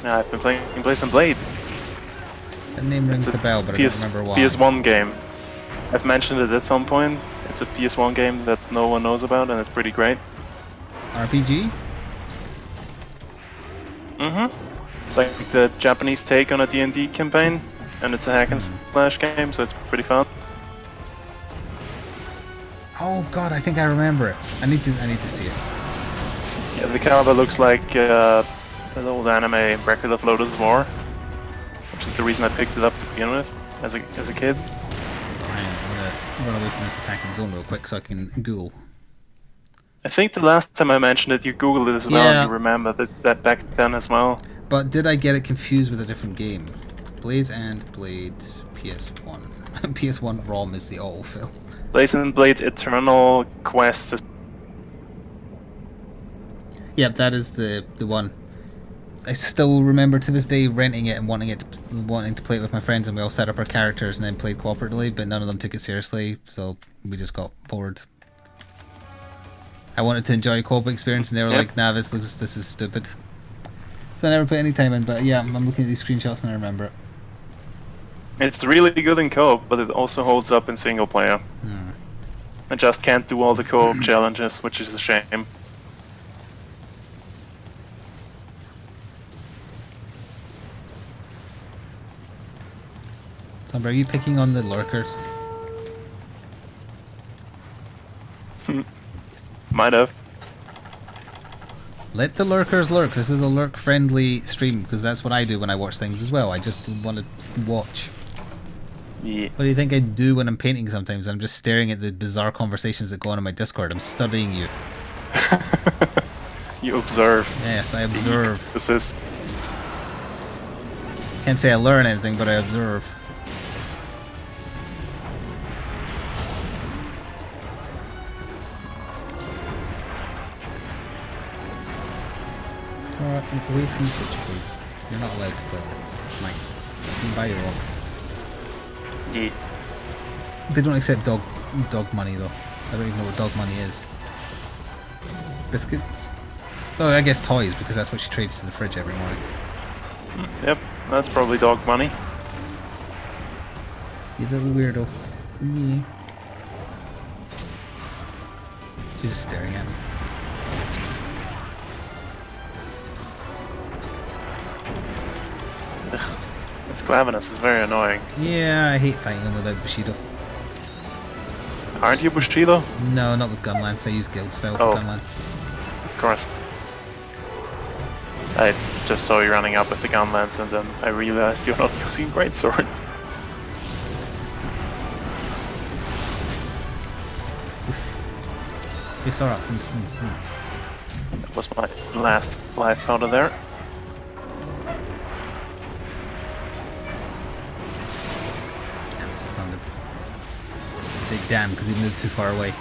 Yeah, I've been playing Blaze and Blade. That name rings a bell, but I don't remember why. PS1 game. I've mentioned it at some point. It's a PS1 game that no one knows about, and it's pretty great. RPG? It's like the Japanese take on a D&D campaign. and it's a hack and slash game, so it's pretty fun. Oh god, I think I remember it. I need to see it. Yeah, the cover looks like an old anime Record of Lodoss War, which is the reason I picked it up to begin with as a kid. Hang on, I'm gonna run away from this attacking zone real quick so I can Google. I think the last time I mentioned it, you googled it as well, Yeah. and you remember that back then as well. But did I get it confused with a different game? Blaze and Blade PS1. PS1 ROM is the autofill. Blaze and Blade Eternal Quest. Yep, that is the one. I still remember to this day renting it and wanting to play it with my friends, and we all set up our characters and then played cooperatively, but none of them took it seriously, so we just got bored. I wanted to enjoy a co-op experience, and they were like, "Nah, this is stupid." So I never put any time in. But yeah, I'm looking at these screenshots and I remember it. It's really good in co-op, but it also holds up in single player. I just can't do all the co-op challenges, which is a shame. Tom, are you picking on the lurkers? Might have. Let the lurkers lurk. This is a lurk-friendly stream, because that's what I do when I watch things as well. I just want to watch. Yeah. What do you think I do when I'm painting sometimes? I'm just staring at the bizarre conversations that go on in my Discord. I'm studying you. You observe. Yes, I observe. Persist. Can't say I learn anything, but I observe. Alright, away from the Switch, please. You're not allowed to play it. It's mine. You can buy your own. Yeah. They don't accept dog money though. I don't even know what dog money is. Biscuits? Oh, I guess toys, because that's what she trades to the fridge every morning. Yep, that's probably dog money. You little weirdo. Yeah. She's just staring at me. Ugh. This Clavinus is very annoying. Yeah, I hate fighting him without Bushido. Aren't you Bushido? No, not with Gunlance. I use Guild style Oh. with Gunlance. Of course. I just saw you running up with the gun lance and then I realized you're not using greatsword. You saw it since. That was my last life out of there. I'm stunned him. I say damn because he moved too far away.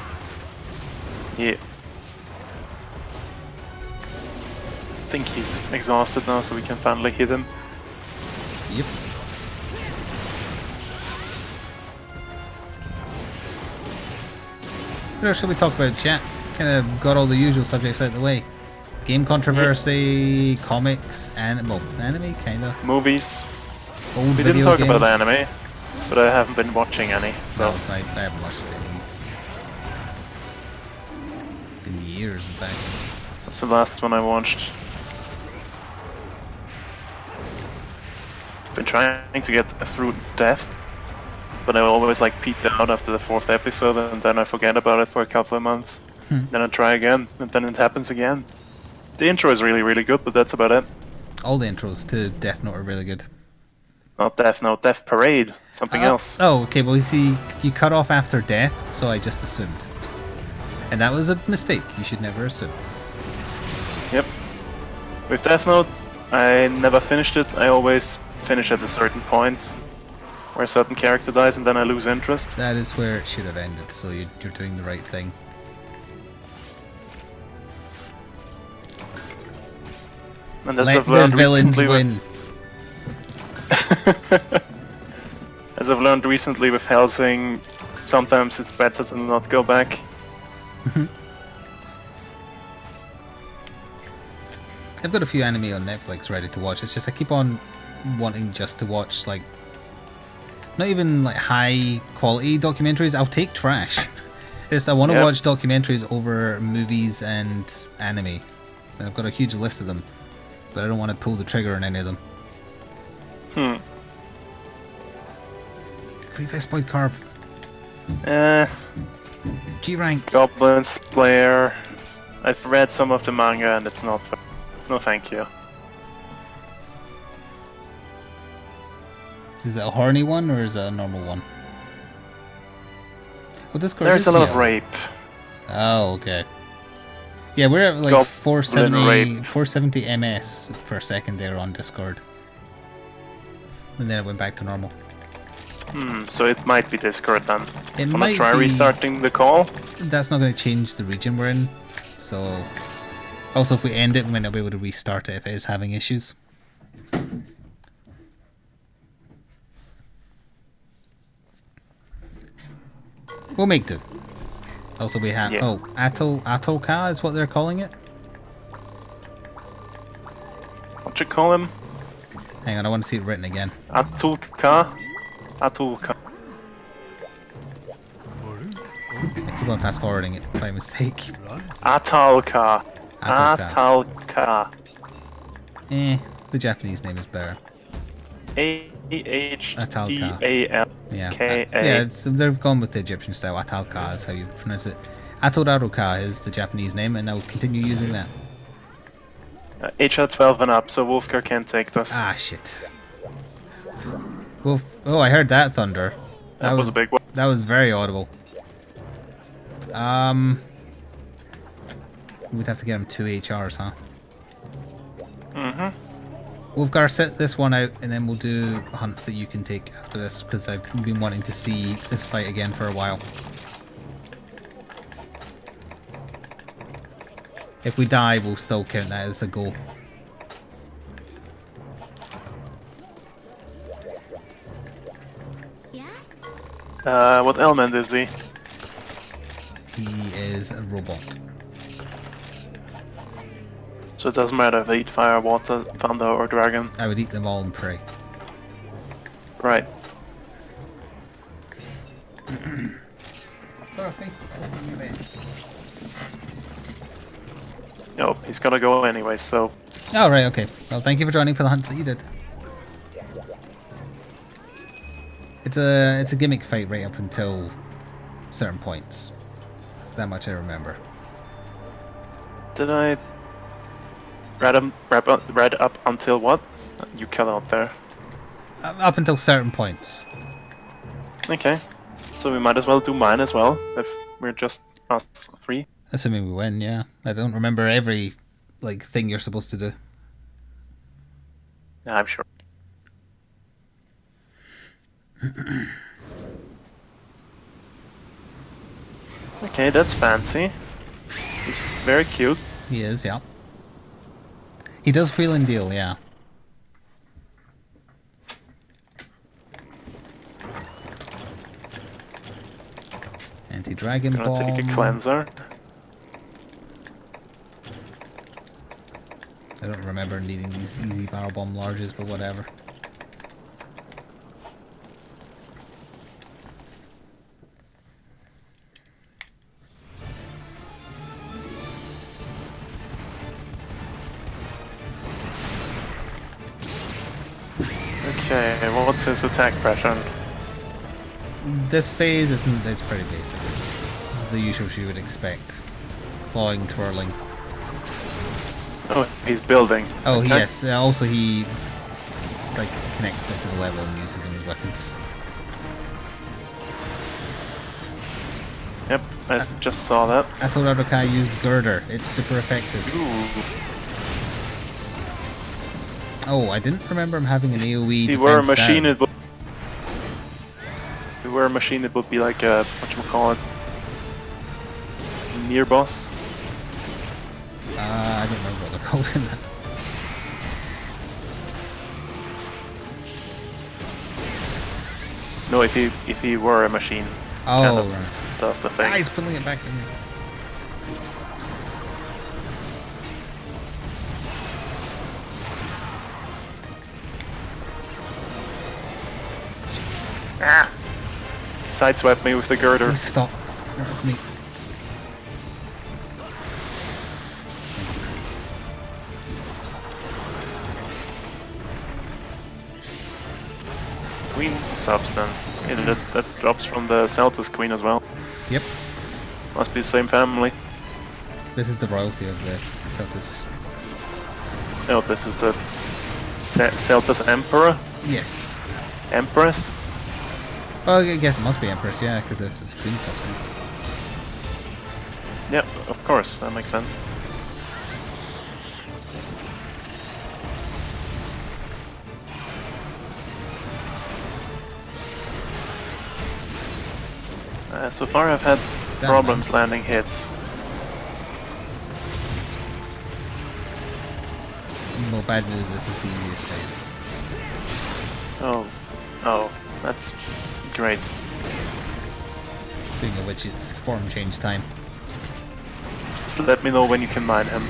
Yeah. I think he's exhausted now, so we can finally hit him. Yep. What else should we talk about, chat? Kind of got all the usual subjects out of the way. Game controversy, comics, anime, kinda. Movies. Old We video didn't talk games. about anime, but I haven't been watching any, so... No, I haven't watched it in years, in fact. That's the last one I watched. Been trying to get through Death, but I always like peter out after the 4th episode and then I forget about it for a couple of months. Then I try again, and then it happens again. The intro is really, really good, but that's about it. All the intros to Death Note are really good. Not Death Note, Death Parade, something else. Oh, okay, well you see, you cut off after Death, so I just assumed. And that was a mistake, you should never assume. Yep. With Death Note, I never finished it. I always finish at a certain point where a certain character dies and then I lose interest. That is where it should have ended, so you're doing the right thing. And as Let I've the learned villains recently win. as I've learned recently with Helsing, sometimes it's better to not go back. I've got a few anime on Netflix ready to watch. It's just I keep on wanting just to watch, like, not even like high quality documentaries. I'll take trash. Just I want to watch documentaries over movies and anime. And I've got a huge list of them, but I don't want to pull the trigger on any of them. Free Vespoid Carb. G rank. Goblin Slayer. I've read some of the manga and it's not. No, thank you. Is it a horny one or is it a normal one? Oh, Discord There's is a lot of yellow. rape. Oh, okay. Yeah, we're at like Goblin 470, rape. 470 ms for a second there on Discord. And then it went back to normal. So it might be Discord then. It Wanna might try be... restarting the call? That's not going to change the region we're in. So... Also, if we end it, we might not be able to restart it if it is having issues. We'll make do. Also, we have... Yeah. Oh, Atolka is what they're calling it? What you call him? Hang on, I want to see it written again. Atulka? Atulka. I keep on fast forwarding it by mistake. Atalka. Atolka. Atalka. The Japanese name is better. A-H-D-A-L. Yeah, K-A. they're going with the Egyptian style. Atalka is how you pronounce it. Atodaruka is the Japanese name, and I will continue using that. HL12 and up, so Wolfgar can't take this. Ah, shit. Well, oh, I heard that thunder. That was a big one. That was very audible. We'd have to get him 2 HRs, huh? Wolfgar, set this one out, and then we'll do hunts that you can take after this, because I've been wanting to see this fight again for a while. If we die, we'll still count that as a goal. What element is he? He is a robot. So it doesn't matter if they eat fire, water, thunder, or dragon. I would eat them all and pray. Right. Sorry. No, he's gotta go anyway, so... Oh, right, okay. Well, thank you for joining for the hunts that you did. It's a gimmick fight right up until certain points. That much I remember. Did I... read up until what? You cut out there. Up until certain points. Okay. So we might as well do mine as well, if we're just us 3. Assuming we win, yeah. I don't remember every thing you're supposed to do. Yeah, I'm sure. Okay, that's fancy. He's very cute. He is, yeah. He does wheel and deal, yeah. Anti-dragon Gonna bomb. take a cleanser. I don't remember needing these easy barrel bomb larges, but whatever. Okay, well, what's his attack pattern? This phase is it's pretty basic. This is the usual you would expect. Clawing, twirling. Oh, he's building. Oh, Okay. yes. Also, he connects bits of the level and uses them as weapons. Yep, I just saw that. Atoradokai used Girder. It's super effective. Ooh. Oh, I didn't remember him having an AoE. If he were a defense machine, down. it would. If he were a machine, it would be like a whatchamacallit, near boss. I don't remember what they're called in that. No, if he were a machine. Oh, kind of right. That's the thing. Ah, he's pulling it back in me. Ah! Sideswept me with the girder. Please stop. Not with me. queen subs then. Yeah, that drops from the Celtus queen as well. Yep. Must be the same family. This is the royalty of the Celtus. No, this is the Celtus Emperor? Yes. Empress? Well, I guess it must be Empress, yeah, because of its queen substance. Yep, of course, that makes sense. So far I've had problems landing hits. Well, bad news, this is the easiest phase. Oh, that's great. Speaking of which, it's form change time. Just let me know when you can mine him.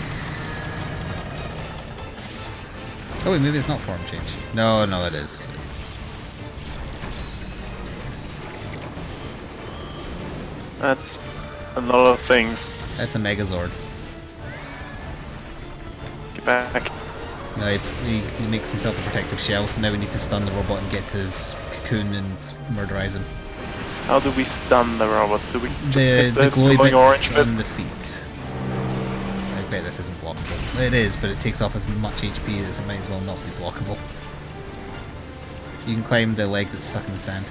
Oh wait, maybe it's not form change. No, it is. It is. That's a lot of things. That's a Megazord. Get back. No, he makes himself a protective shell, so now we need to stun the robot and get to his cocoon and murderize him. How do we stun the robot? Do we just hit The glowy glowing orange bits bit? on the feet. I bet this isn't blockable. It is, but it takes off as much HP as it might as well not be blockable. You can climb the leg that's stuck in the sand.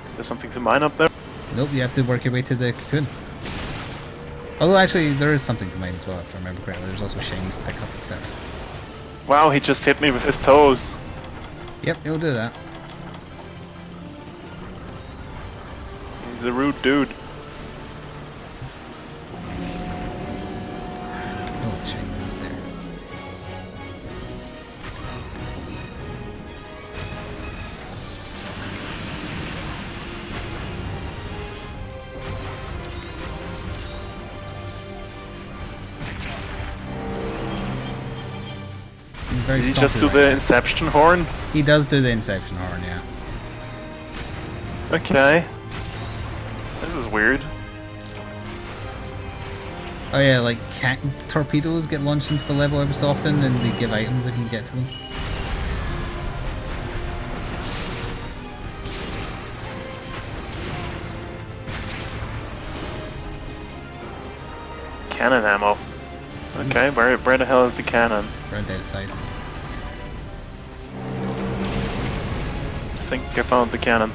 Is there something to mine up there? Nope, you have to work your way to the cocoon. Although actually, there is something to mine as well, if I remember correctly. There's also shinies to pick up, etc. Wow, he just hit me with his toes. Yep, you'll do that. He's a rude dude. Oh, shiny right there. Very Did he just stompy do right the now. Inception horn? He does do the Inception horn, yeah. Okay. This is weird. Oh yeah, like cat torpedoes get launched into the level every so often, and they give items if you can get to them. Cannon ammo. Okay, where the hell is the cannon? Round outside. I think I found the cannon.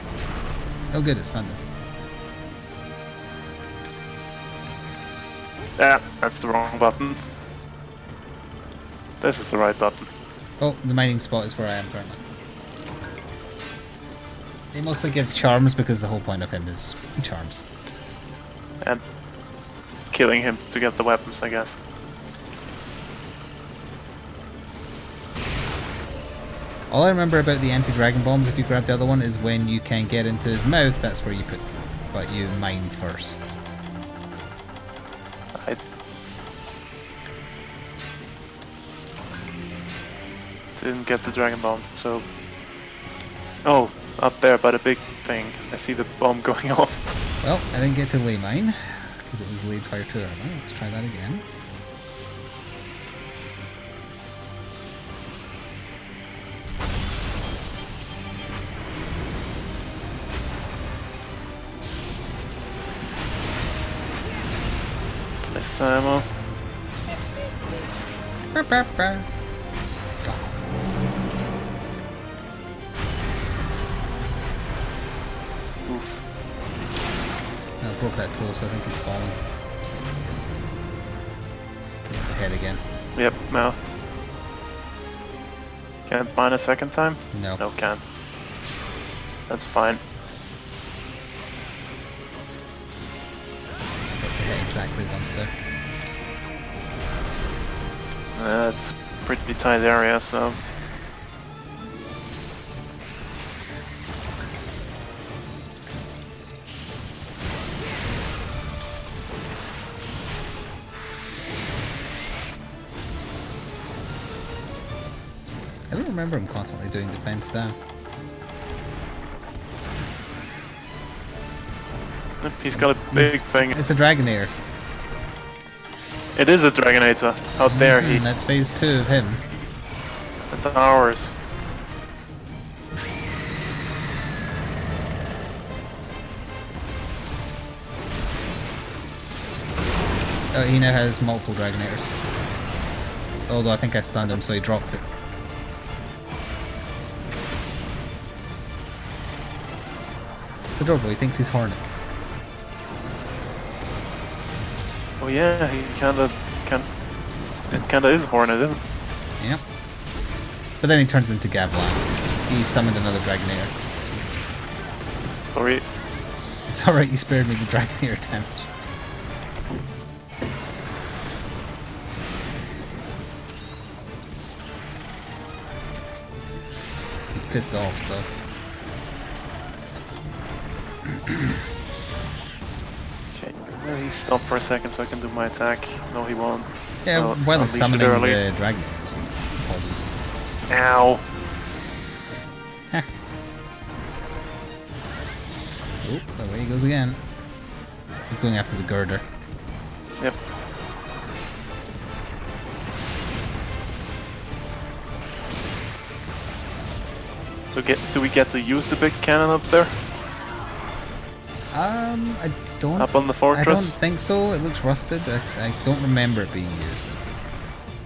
Oh good, it's stunned him. Ah, that's the wrong button. This is the right button. Oh, the mining spot is where I am currently. He mostly gives charms because the whole point of him is charms. And killing him to get the weapons, I guess. All I remember about the anti-dragon bombs, if you grab the other one, is when you can get into his mouth, that's where you put them. But you mine first. I didn't get the dragon bomb, so... Oh, up there by the big thing. I see the bomb going off. Well, I didn't get to lay mine, because it was laid fire to armor. Let's try that again. This time, oh. Oof. I broke that tool, so I think he's falling. His head again. Yep, mouth. Can't mine a second time? No. No, can't. That's fine. Got to hit exactly once there. It's a pretty tight area, so... I don't remember him constantly doing defense down. He's got a big thing. It's a Dragonair. It is a Dragonator. How dare he? That's phase 2 of him. That's ours. Oh, he now has multiple Dragonators. Although I think I stunned him, so he dropped it. It's adorable, he thinks he's Hornet. Oh yeah, he it kinda is Hornet, isn't it? Yep. But then he turns into Gablan. He summoned another Dragonator. Sorry. It's alright, you spared me the Dragonator damage. He's pissed off though. Okay, well, he stopped for a second so I can do my attack. No, he won't. Yeah, So while I'll he's leash it summoning early. the Dragonators, he pauses. Ow! Heh. Oh, away he goes again. He's going after the girder. Yep. So do we get to use the big cannon up there? I don't. Up on the fortress? I don't think so. It looks rusted. I don't remember it being used,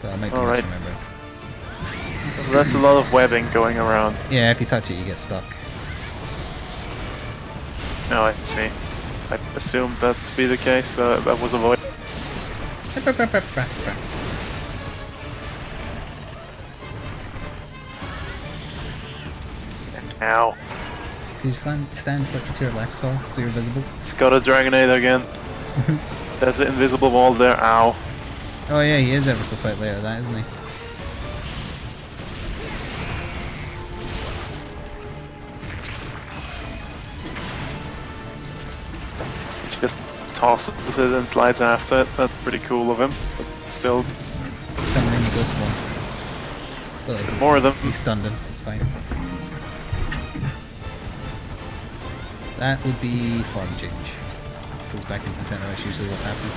but I might be Alright. misremembering. So that's a lot of webbing going around. Yeah, if you touch it, you get stuck. No, I see. I assumed that to be the case, so that was avoided. Ow. Can you stand slightly to your left, so you're visible? It's got a Dragonator again. There's an invisible wall there. Ow. Oh yeah, he is ever so slightly out of that, isn't he? He just tosses it and slides after it. That's pretty cool of him. But still, Summoning the ghost one. still more of them. He stunned him, it's fine. That would be form change. Goes back into the center, that's usually what's happening.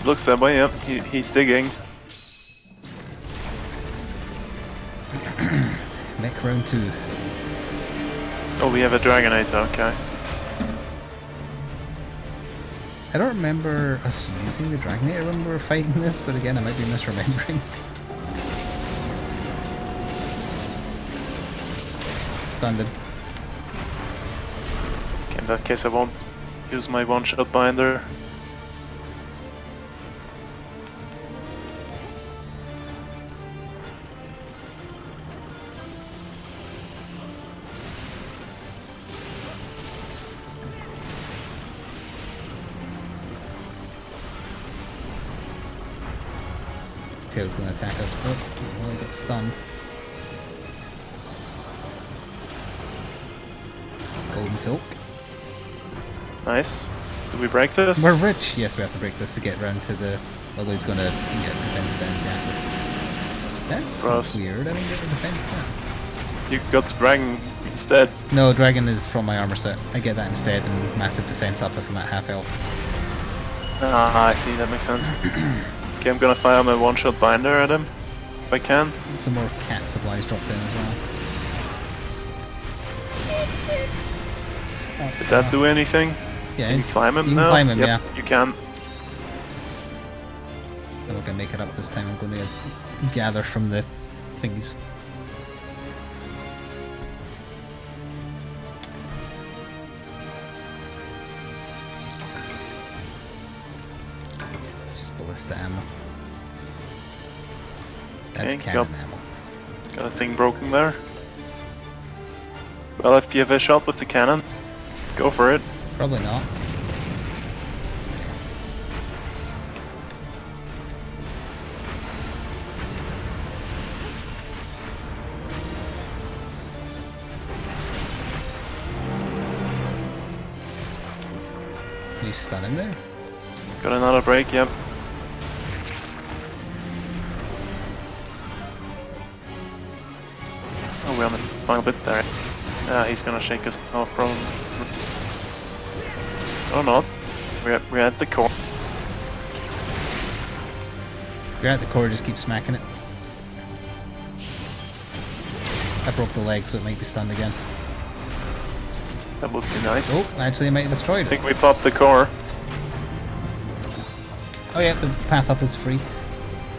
Looks that way, yep. He's digging. Mech round 2. Oh, we have a Dragonator, okay. I don't remember us using the Dragonator when we were fighting this, but again, I might be misremembering. Stunned him. Okay, in that case I won't use my one-shot binder. His tail's going to attack us. Oh, well, he got stunned. Golden Silk. Nice. Do we break this? We're rich! Yes, we have to break this to get round to the... Although he's going to get defense down gases. That's Gross. weird, I didn't get the defense down. You got the dragon instead. No, Dragon is from my armor set. I get that instead and massive defense up if I'm at half health. Ah, I see, that makes sense. Okay, I'm gonna fire my one-shot binder at him, if I can. Some more cat supplies dropped in as well. Did that do anything? Yeah, Can you climb him you now? can climb him, Yep, yeah. you can. I'm not going to make it up this time. I'm going to gather from the thingies. It's just ballista ammo. That's Okay, cannon ammo. Got a thing broken there. Well, if you have a shot with the cannon, go for it. Probably not. Can you stun him there? Got another break, yep. Oh, we're on the final bit there. Ah, he's gonna shake us off from... Or not. We're at the core. You're at the core, just keep smacking it. I broke the leg, so it might be stunned again. That would be nice. Oh, actually I might have destroyed I it. think we popped the core. Oh yeah, the path up is free.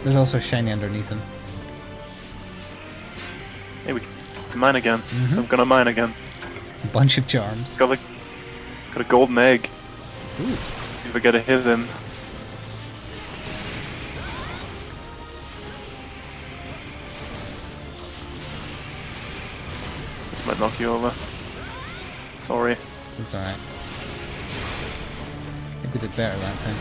There's also a shiny underneath him. Hey, we can mine again. So I'm gonna mine again. A bunch of charms. Got a golden egg. Ooh. See if I get a hit in. This might knock you over. Sorry. It's alright. I think we did better that time.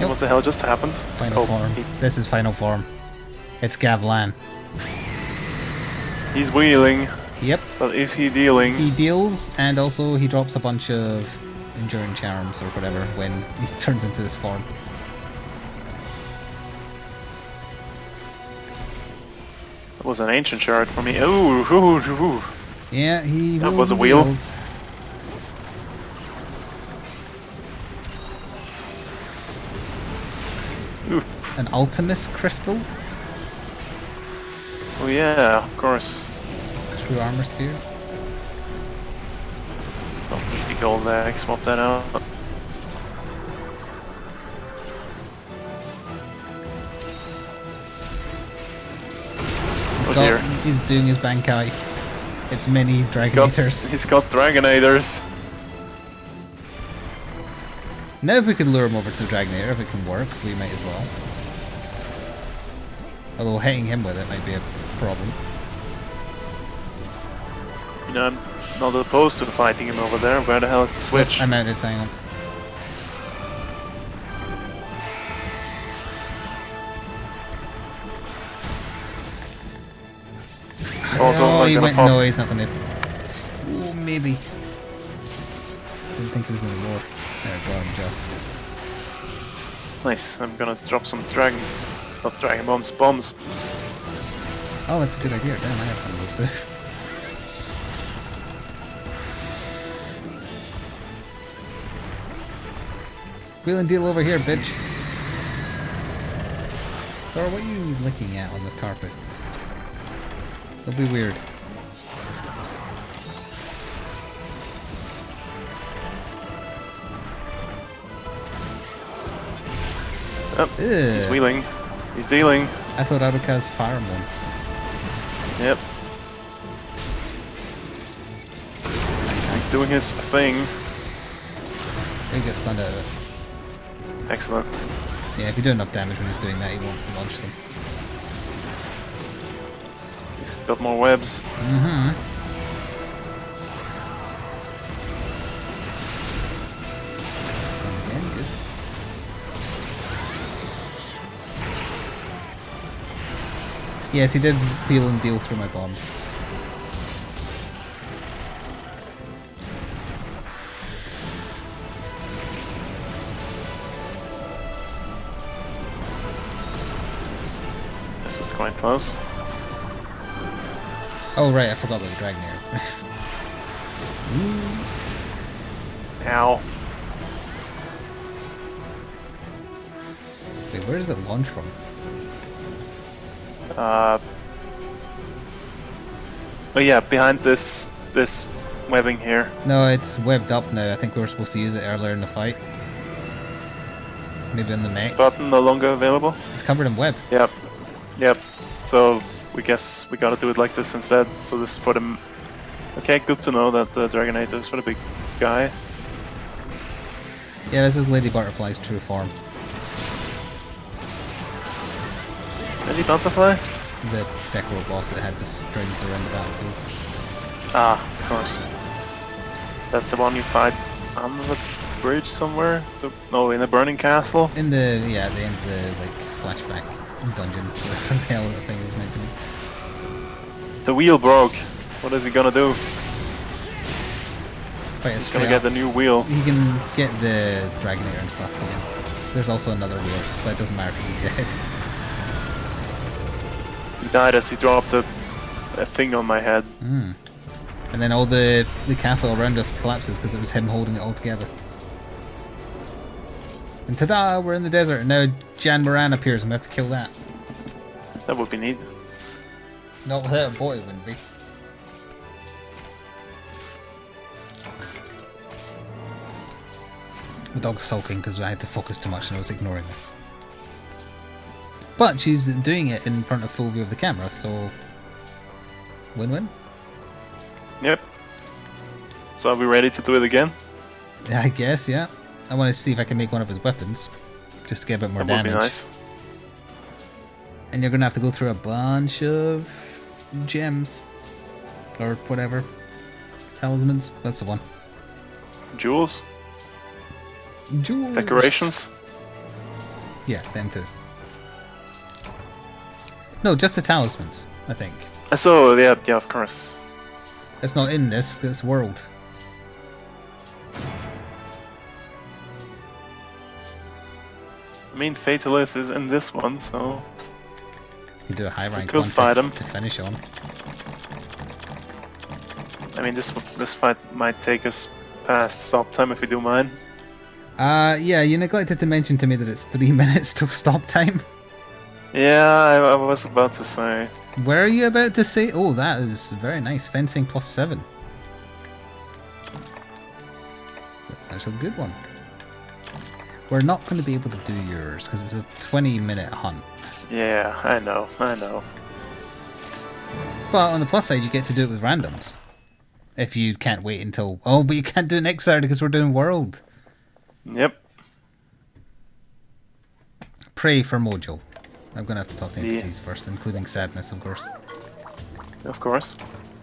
What the hell just happened? Final form. This is final form. It's Gavlan. He's wheeling, Yep. but is he dealing? He deals, and also he drops a bunch of enduring charms or whatever when he turns into this form. That was an ancient shard for me. Ooh. Yeah, he That wheels was a and wheel. deals. Ooh. An Ultimus crystal? Oh yeah, of course. True armor sphere? Don't need the gold egg, swap that out. Oh dear. He's doing his Bankai. It's many Dragonators. He's got Dragonators. Now if we could lure him over to the Dragonator, if it can work, we might as well. Although hitting him with it might be a problem. You know, I'm not opposed to fighting him over there. Where the hell is the switch? I'm out of time. Also, oh, I'm he gonna went. pop. No, he's not gonna. Oh, maybe. Didn't think he was gonna roar. There we go, just. Nice. I'm gonna drop some not dragon bombs. Oh, that's a good idea. Damn, I have some of those too. Wheel and deal over here, bitch. Sora, what are you looking at on the carpet? It'll be weird. Oh, he's Ew. wheeling. He's dealing. I thought Aruka's fireman. Yep. He's doing his thing. He'll get stunned out of it. Excellent. Yeah, if you do enough damage when he's doing that, he won't launch them. He's got more webs. Mm-hmm. Stun again, good. Yes, he did peel and deal through my bombs. This is quite close. Oh right, I forgot about the Dragonair. Ow. Wait, where does it launch from? Oh yeah, behind this webbing here. No, it's webbed up now. I think we were supposed to use it earlier in the fight. Maybe in the mech. This button no longer available. It's covered in web. Yep. So we guess we gotta do it like this instead. So this is for the. Okay, good to know that the Dragonator is for the big guy. Yeah, this is Lady Butterfly's true form. Lady Butterfly? The Sekiro boss that had the strings around the battlefield. Ah, of course. That's the one you fight on the bridge somewhere? No, in a burning castle? In the, yeah, at the end of the, like, flashback dungeon, whatever the hell the thing was meant to be. The wheel broke. What is he gonna do? Fight it He's straight gonna get up. the new wheel. He can get the Dragonair and stuff again. There's also another wheel, but it doesn't matter because he's dead. He died as he dropped a thing on my head. And then all the castle around us collapses because it was him holding it all together. And ta-da! We're in the desert, and now Jan Moran appears and we have to kill that. That would be neat. Not without a boy, it wouldn't be. The dog's sulking because I had to focus too much and I was ignoring her. But she's doing it in front of full view of the camera, so win-win. Yep. So are we ready to do it again? Yeah, I guess, yeah. I want to see if I can make one of his weapons, just to get a bit more That would damage. be nice. And you're going to have to go through a bunch of gems. Or whatever. Talismans. That's the one. Jewels? Jewels. Decorations? Yeah, them too. No, just the talismans, I think. So, yeah, of course. It's not in this world. I mean, Fatalist is in this one, so... You do a high rank could one fight to, him. to finish on. I mean, this fight might take us past stop time if we do mine. Yeah, you neglected to mention to me that it's 3 minutes till stop time. Yeah, I was about to say. Where are you about to say? Oh, that is very nice. Fencing +7. That's actually a good one. We're not going to be able to do yours because it's a 20-minute hunt. Yeah, I know. But on the plus side, you get to do it with randoms. If you can't wait until... Oh, but you can't do it next Saturday because we're doing World. Yep. Pray for Mojo. I'm going to have to talk to Yeah. NPCs first, including Sadness, of course. Of course.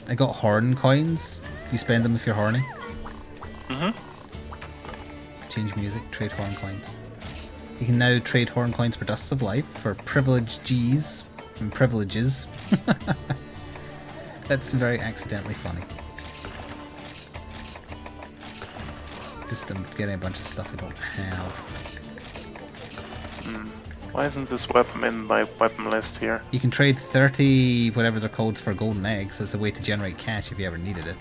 I got horn coins. You spend them if you're horny. Change music, trade horn coins. You can now trade horn coins for Dusts of Life, for privileged G's and privileges. That's very accidentally funny. Just getting a bunch of stuff I don't have. Why isn't this weapon in my weapon list here? You can trade 30 whatever they're called for golden eggs, so it's a way to generate cash if you ever needed it.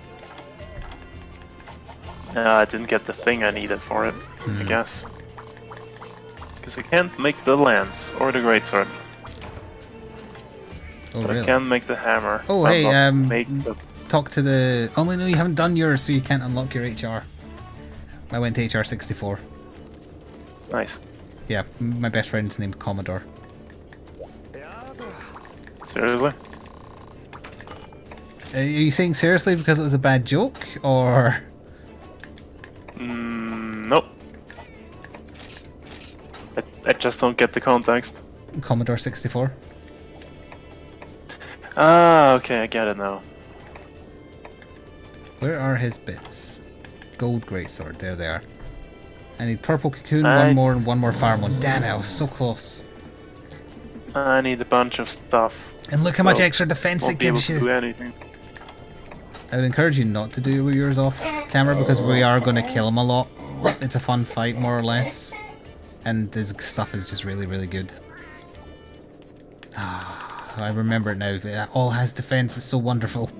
I didn't get the thing I needed for it, I guess. Because I can't make the lance or the greatsword. Oh, But really? I can make the hammer. Oh, but hey, not make the... talk to the... Oh, no, you haven't done yours, so you can't unlock your HR. I went to HR 64. Nice. Yeah, my best friend's named Commodore. Seriously? Are you saying seriously because it was a bad joke, or... Nope. I just don't get the context. Commodore 64? Ah, okay, I get it now. Where are his bits? Gold greatsword, there they are. I need purple cocoon, I- one more, and one more farm one. Damn it, I was so close. I need a bunch of stuff. And look how much So, extra defense it Won't be able gives to do you. anything. I would encourage you not to do yours off camera because we are going to kill him a lot. It's a fun fight, more or less. And his stuff is just really, really good. Ah, I remember it now. It all has defense, it's so wonderful.